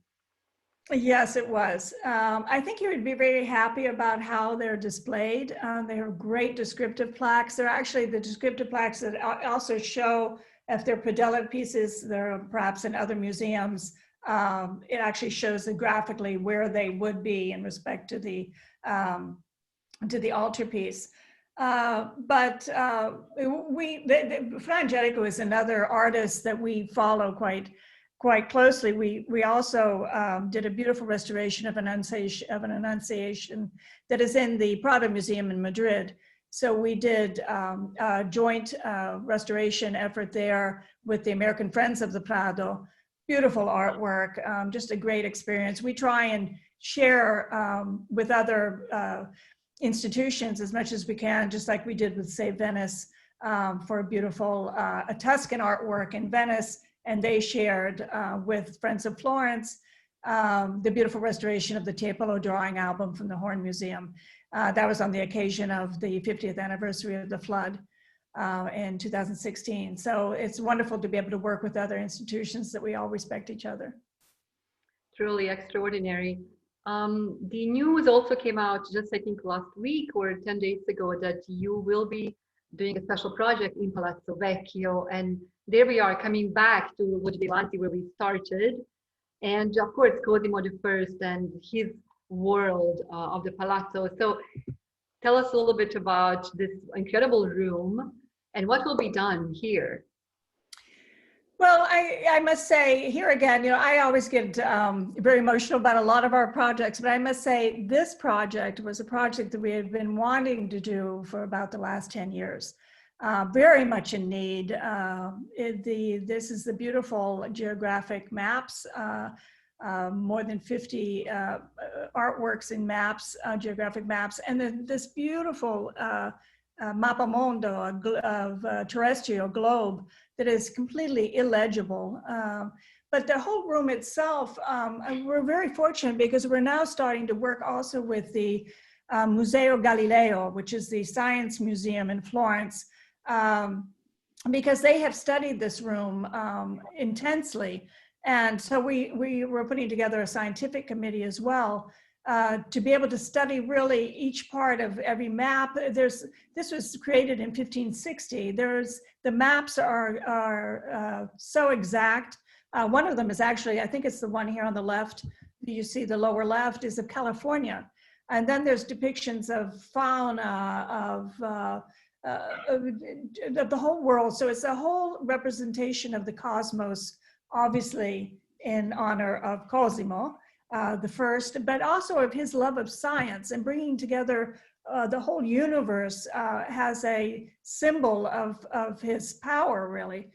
Yes, it was. I think he would be very happy about how they're displayed. They are great descriptive plaques. They're actually the descriptive plaques that also show, if they're pedella pieces, they're perhaps in other museums. It actually shows graphically where they would be in respect to the altarpiece. But Fra Angelico is another artist that we follow quite closely. We also did a beautiful restoration of an Annunciation that is in the Prado Museum in Madrid. So we did a joint restoration effort there with the American Friends of the Prado. Beautiful artwork, just a great experience. We try and share with other institutions as much as we can, just like we did with, say, Venice, for a beautiful a Tuscan artwork in Venice, and they shared with Friends of Florence the beautiful restoration of the Tiepolo drawing album from the Horn Museum. That was on the occasion of the 50th anniversary of the flood in 2016. So it's wonderful to be able to work with other institutions that we all respect each other. Truly extraordinary. The news also came out just, I think, last week or 10 days ago that you will be doing a special project in Palazzo Vecchio. And there we are coming back to Luggilanti where we started. And of course, Cosimo I and his world of the Palazzo. So tell us a little bit about this incredible room and what will be done here. Well, I must say here again, I always get very emotional about a lot of our projects, but I must say this project was a project that we had been wanting to do for about the last 10 years. Very much in need. This is the beautiful geographic maps, more than 50 artworks in maps, geographic maps, and then this beautiful mappamondo of terrestrial globe that is completely illegible. But the whole room itself, we're very fortunate because we're now starting to work also with the Museo Galileo, which is the science museum in Florence, because they have studied this room intensely. And so we were putting together a scientific committee as well to be able to study really each part of every map. This was created in 1560. The maps are so exact. One of them is actually, I think it's the one here on the left. You see the lower left is of California. And then there's depictions of fauna, of the whole world. So it's a whole representation of the cosmos, obviously in honor of Cosimo, the first, but also of his love of science and bringing together the whole universe has a symbol of his power, really.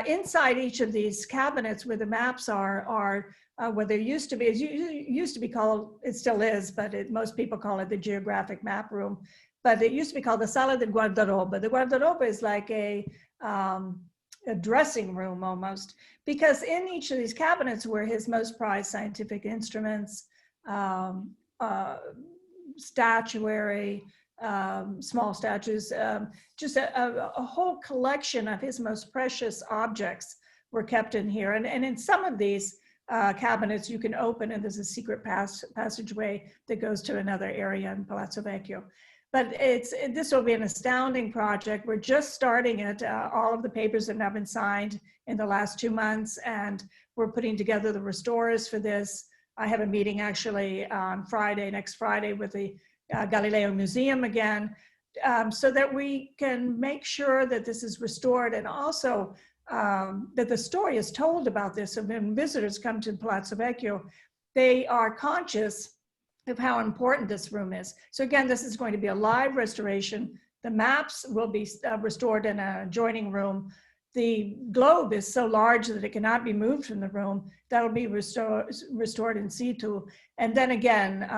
Inside each of these cabinets where the maps are where there used to be, it used to be called, it still is, but most people call it the geographic map room, but it used to be called the Sala del Guardaroba. The Guardaroba is like a dressing room almost, because in each of these cabinets were his most prized scientific instruments, statuary, small statues, just a whole collection of his most precious objects were kept in here. And in some of these cabinets you can open and there's a secret passageway that goes to another area in Palazzo Vecchio. But this will be an astounding project. We're just starting it. All of the papers have now been signed in the last 2 months, and we're putting together the restorers for this. I have a meeting actually on Friday, next Friday, with the Galileo Museum again, so that we can make sure that this is restored, and also that the story is told about this. So when visitors come to Palazzo Vecchio, they are conscious of how important this room is. So again, this is going to be a live restoration. The maps will be restored in an adjoining room. The globe is so large that it cannot be moved from the room. That'll be restored in situ. And then again,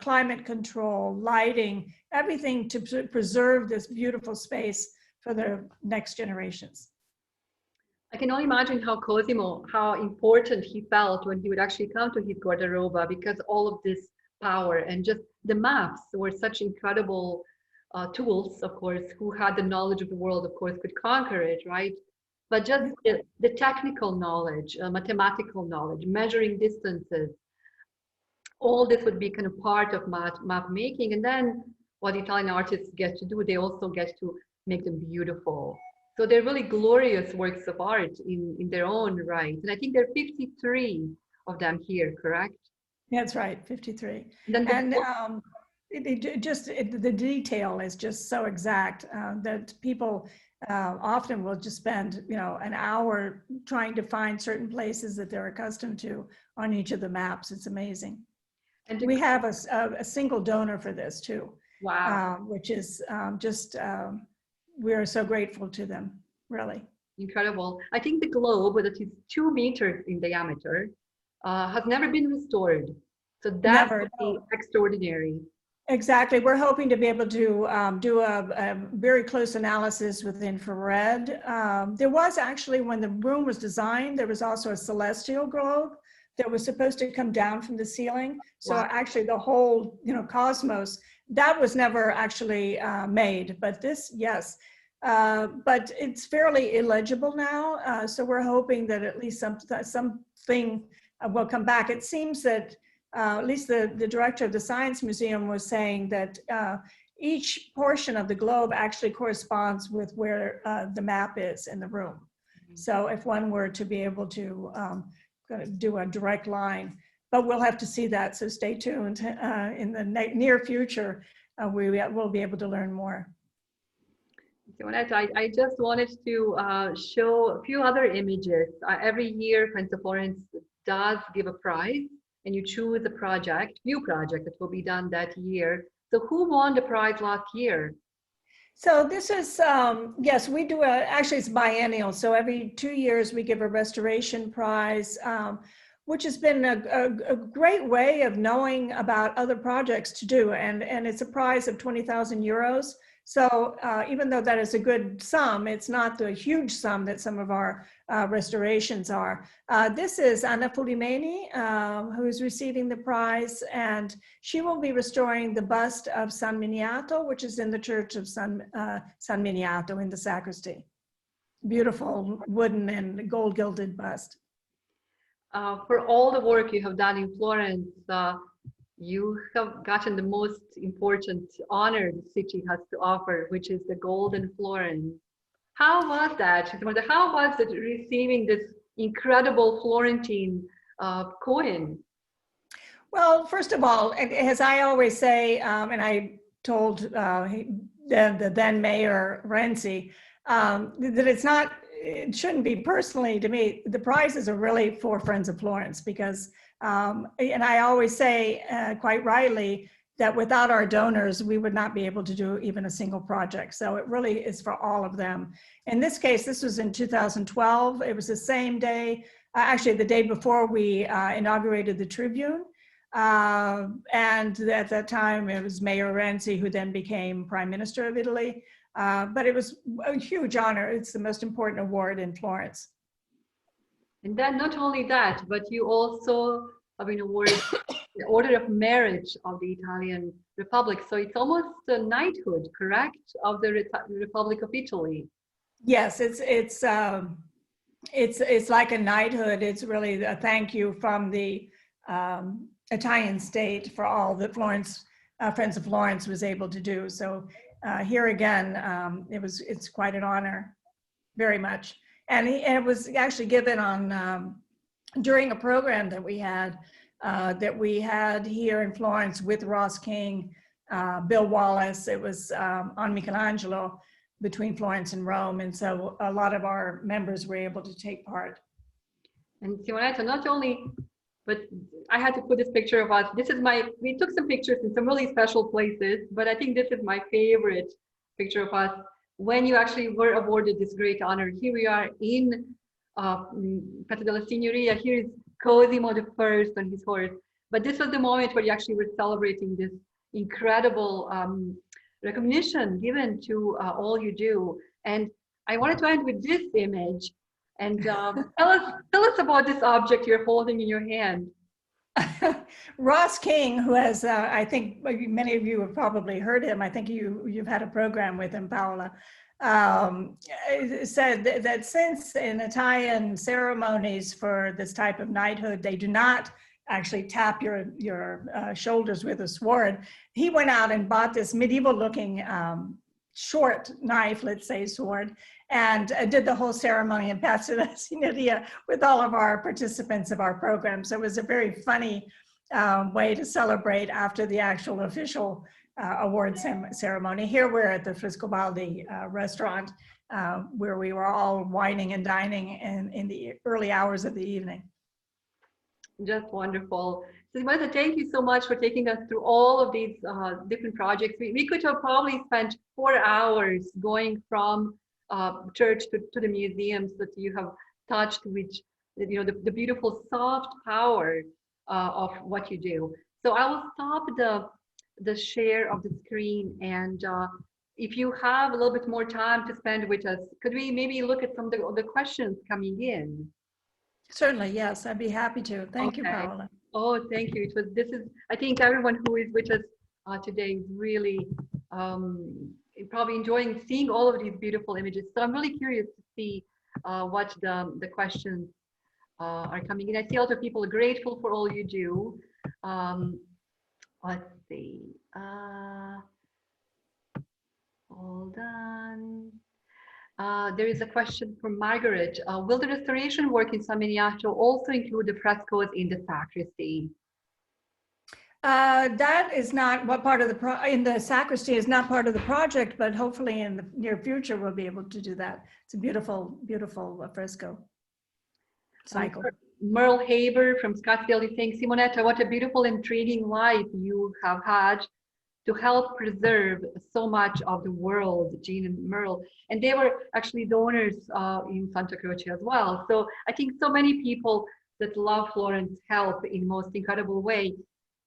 climate control, lighting, everything to preserve this beautiful space for the next generations. I can only imagine how important he felt when he would actually come to his guardaroba, because all of this power and just the maps were such incredible tools, of course. Who had the knowledge of the world, of course, could conquer it, right? But just the technical knowledge, mathematical knowledge, measuring distances, all this would be kind of part of map making. And then what Italian artists get to do, they also get to make them beautiful. So they're really glorious works of art in their own right. And I think there are 53 of them here, correct? That's right, 53. And the detail is just so exact that people often will just spend, an hour trying to find certain places that they're accustomed to on each of the maps. It's amazing. And we have a single donor for this too. Wow. Which is we're so grateful to them, really. Incredible. I think the globe, that is 2 meters in diameter, has never been restored. So that's really extraordinary. Exactly. We're hoping to be able to do a very close analysis with infrared. There was actually, when the room was designed, there was also a celestial globe that was supposed to come down from the ceiling. So actually the whole, cosmos, that was never actually made, but this, yes. But it's fairly illegible now. So we're hoping that at least something will come back. It seems that at least the director of the Science Museum was saying that each portion of the globe actually corresponds with where the map is in the room. Mm-hmm. So if one were to be able to do a direct line, but we'll have to see that. So stay tuned. In the near future, we will be able to learn more. Simonetta, I just wanted to show a few other images. Every year, Friends of Florence does give a prize, and you choose a new project that will be done that year. So who won the prize last year? So this is, yes, we do actually it's biennial. So every 2 years we give a restoration prize, which has been a great way of knowing about other projects to do. And it's a prize of 20,000 euros. So even though that is a good sum, it's not the huge sum that some of our restorations are. This is Anna Fulimeni, who is receiving the prize, and she will be restoring the bust of San Miniato, which is in the church of San Miniato in the sacristy. Beautiful wooden and gold gilded bust. for all the work you have done in Florence, you have gotten the most important honor the city has to offer, which is the Golden Florence. How was that? How was it receiving this incredible Florentine coin? Well, first of all, as I always say, and I told the then mayor Renzi, that it shouldn't be personally to me. The prizes are really for Friends of Florence because, and I always say quite rightly that without our donors, we would not be able to do even a single project. So it really is for all of them. In this case, this was in 2012. It was the same day, actually the day before we inaugurated the Tribune. And at that time, it was Mayor Renzi who then became Prime Minister of Italy. But it was a huge honor. It's the most important award in Florence. And then not only that, but you also have been awarded the Order of Merit of the Italian Republic. So it's almost a knighthood, correct, of the Republic of Italy. Yes, it's like a knighthood. It's really a thank you from the Italian state for all that Florence, Friends of Florence was able to do. So here again, it's quite an honor, very much. And it was actually given on during a program that we had here in Florence with Ross King, Bill Wallace. It was on Michelangelo between Florence and Rome. And so a lot of our members were able to take part. And Simonetta, not only, but I had to put this picture of us. We took some pictures in some really special places, but I think this is my favorite picture of us when you actually were awarded this great honor. Here we are in Piazza della Signoria. Here is Cosimo I on his horse. But this was the moment where you actually were celebrating this incredible recognition given to all you do. And I wanted to end with this image. And tell us about this object you're holding in your hand. Ross King, who has, I think many of you have probably heard him. I think you've had a program with him, Paola. Said that since in Italian ceremonies for this type of knighthood, they do not actually tap your shoulders with a sword. He went out and bought this medieval-looking short knife, let's say sword, and did the whole ceremony in Piazza della Signoria with all of our participants of our program. So it was a very funny way to celebrate after the actual official award ceremony. Here we're at the Friscobaldi restaurant where we were all wining and dining in the early hours of the evening. Just wonderful. So Simonetta, thank you so much for taking us through all of these different projects. We could have probably spent 4 hours going from church to the museums that you have touched, which, you know, the beautiful soft power of what you do. So I will stop the share of the screen, and if you have a little bit more time to spend with us, could we maybe look at some of the questions coming in? Certainly, yes, I'd be happy to. Thank you, Paola. Oh, thank you. I think everyone who is with us today is really probably enjoying seeing all of these beautiful images. So I'm really curious to see what the questions are coming in. I see a lot of people are grateful for all you do. Let's see. Hold on. There is a question from Margaret. Will the restoration work in San Miniato also include the frescoes in the sacristy? That is not what part of in the sacristy is not part of the project, but hopefully in the near future we'll be able to do that. It's a beautiful, beautiful fresco cycle. Merle Haber from Scottsdale is saying, Simonetta, what a beautiful, intriguing life you have had to help preserve so much of the world, Jean and Merle. And they were actually donors in Santa Croce as well. So I think so many people that love Florence help in most incredible way.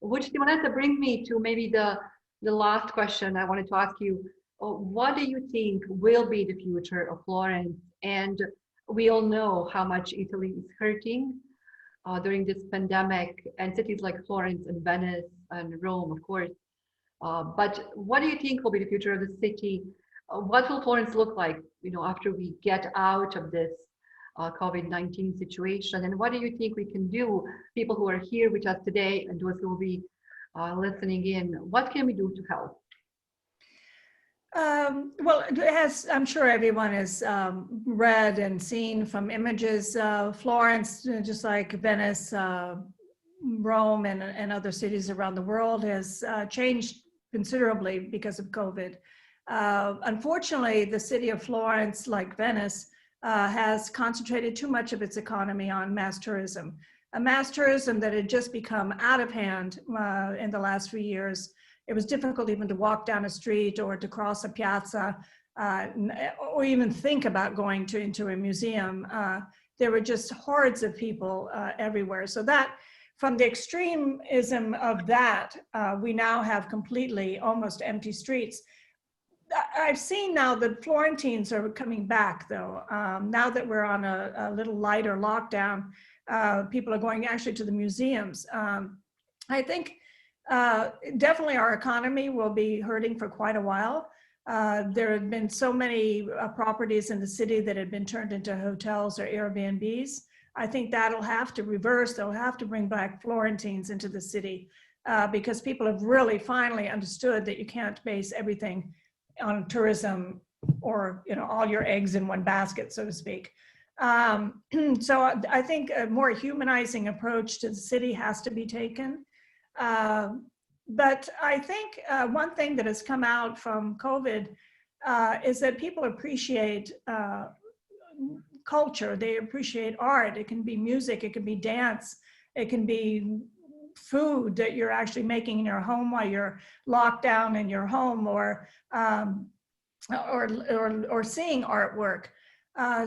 Which, Simonetta, brings me to maybe the last question I wanted to ask you. What do you think will be the future of Florence? And we all know how much Italy is hurting during this pandemic, and cities like Florence and Venice and Rome, of course. But what do you think will be the future of the city? What will Florence look like, you know, after we get out of this COVID-19 situation? And what do you think we can do, people who are here with us today and those who will be listening in, what can we do to help? Well, as I'm sure everyone has read and seen from images, Florence, just like Venice, Rome, and other cities around the world, has changed considerably because of COVID. Unfortunately, the city of Florence, like Venice, has concentrated too much of its economy on mass tourism. A mass tourism that had just become out of hand in the last few years. It was difficult even to walk down a street or to cross a piazza or even think about going into a museum. There were just hordes of people everywhere. So that, from the extremism of that, we now have completely almost empty streets. I've seen now that Florentines are coming back, though. Now that we're on a little lighter lockdown, people are going actually to the museums. I think definitely our economy will be hurting for quite a while. There have been so many properties in the city that have been turned into hotels or Airbnbs. I think that'll have to reverse. They'll have to bring back Florentines into the city because people have really finally understood that you can't base everything on tourism or, you know, all your eggs in one basket, so to speak. So I think a more humanizing approach to the city has to be taken. But I think one thing that has come out from COVID is that people appreciate culture. They appreciate art. It can be music, it can be dance, it can be food that you're actually making in your home while you're locked down in your home, or seeing artwork.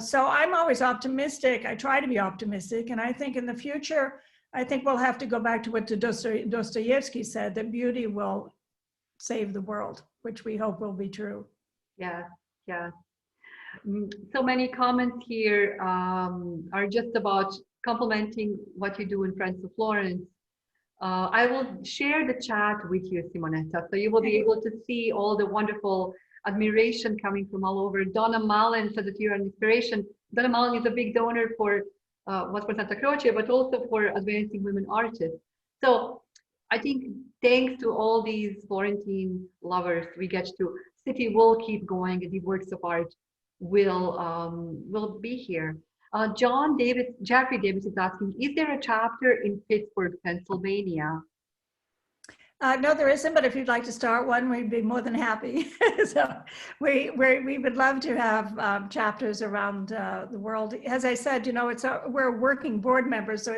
So I'm always optimistic. I try to be optimistic, and I think in the future, I think we'll have to go back to what Dostoevsky said, that beauty will save the world, which we hope will be true. Yeah, yeah. So many comments here are just about complimenting what you do in Friends of Florence. I will share the chat with you, Simonetta, so you will be able to see all the wonderful admiration coming from all over. Donna Mallon said that you're an inspiration. Donna Mallon is a big donor for for Santa Croce, but also for advancing women artists. So I think thanks to all these Florentine lovers, we get to, city will keep going and the works of art will be here. Jeffrey Davis is asking, is there a chapter in Pittsburgh, Pennsylvania? No, there isn't, but if you'd like to start one, we'd be more than happy. So we would love to have chapters around the world. As I said, you know, we're working board members, so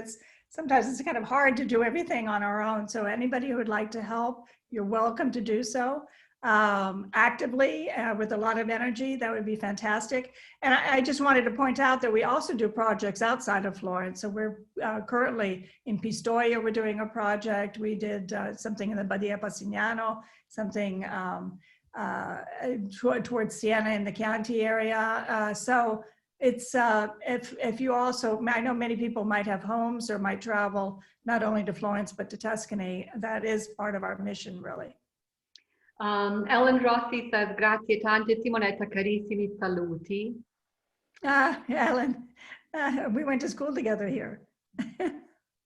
sometimes it's kind of hard to do everything on our own. So anybody who would like to help, you're welcome to do so actively with a lot of energy. That would be fantastic. And I just wanted to point out that we also do projects outside of Florence. So we're currently in Pistoia, we're doing a project. We did something in the Badia Passignano, something towards Siena in the Chianti area. So it's, if you also, I know many people might have homes or might travel not only to Florence, but to Tuscany. That is part of our mission, really. Ellen Rossi says, grazie tante, Simonetta, carissimi saluti. Ellen, we went to school together here.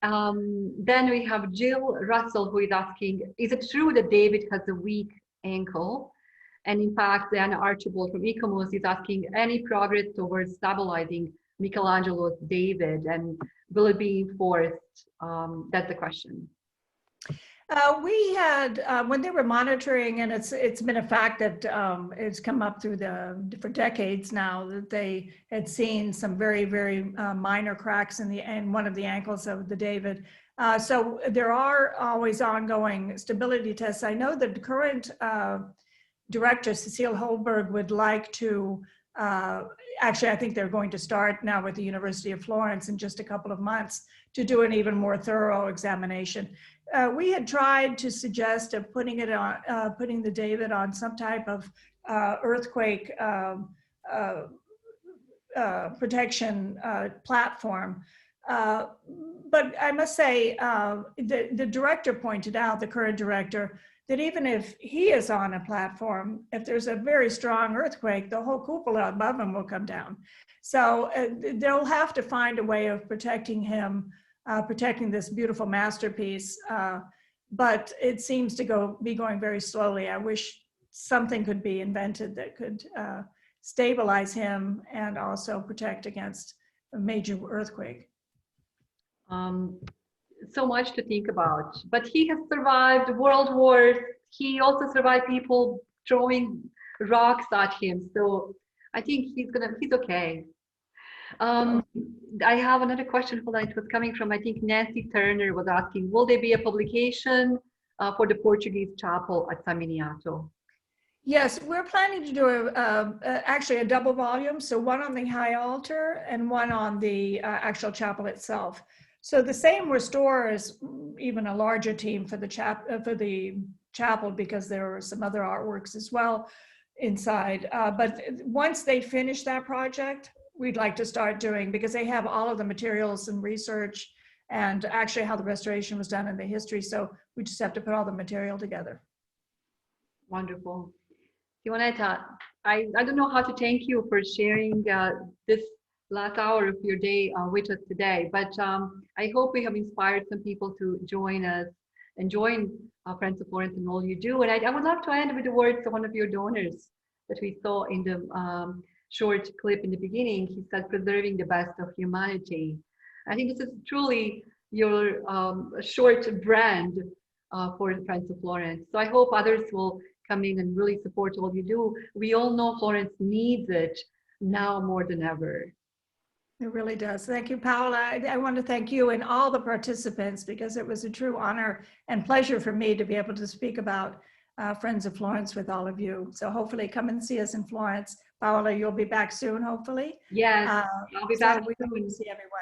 Then we have Jill Russell, who is asking, is it true that David has a weak ankle? And in fact, then Archibald from Ecomos is asking, any progress towards stabilizing Michelangelo's David, and will it be enforced? That's the question. We had, when they were monitoring, and it's been a fact that it's come up for decades now, that they had seen some very, very minor cracks in one of the ankles of the David. So there are always ongoing stability tests. I know that the current director, Cecile Holberg, would like to, actually, I think they're going to start now with the University of Florence in just a couple of months to do an even more thorough examination. We had tried to suggest of putting the David on some type of earthquake protection platform. But I must say, the director pointed out, the current director, that even if he is on a platform, if there's a very strong earthquake, the whole cupola above him will come down. So they'll have to find a way of protecting him, protecting this beautiful masterpiece. But it seems to be going very slowly. I wish something could be invented that could stabilize him and also protect against a major earthquake. So much to think about. But he has survived world wars. He also survived people throwing rocks at him. So I think he's okay. I have another question. Hold on, it was coming from, I think Nancy Turner was asking, will there be a publication for the Portuguese chapel at San Miniato? Yes, we're planning to do actually a double volume. So one on the high altar and one on the actual chapel itself. So the same restorers, even a larger team for the chapel, because there are some other artworks as well inside. But once they finish that project, we'd like to start doing, because they have all of the materials and research and actually how the restoration was done and the history. So we just have to put all the material together. Wonderful. Simonetta, I don't know how to thank you for sharing this last hour of your day with us today, but I hope we have inspired some people to join us and join Friends of Florence and all you do. And I would love to end with the words of one of your donors that we saw in the short clip in the beginning. He said, preserving the best of humanity. I think this is truly your short brand for Friends of Florence. So I hope others will come in and really support all you do. We all know Florence needs it now more than ever. It really does. Thank you, Paola. I want to thank you and all the participants, because it was a true honor and pleasure for me to be able to speak about Friends of Florence with all of you. So hopefully come and see us in Florence. Paola, you'll be back soon, hopefully. Yes, I'll be back so we soon. see everyone.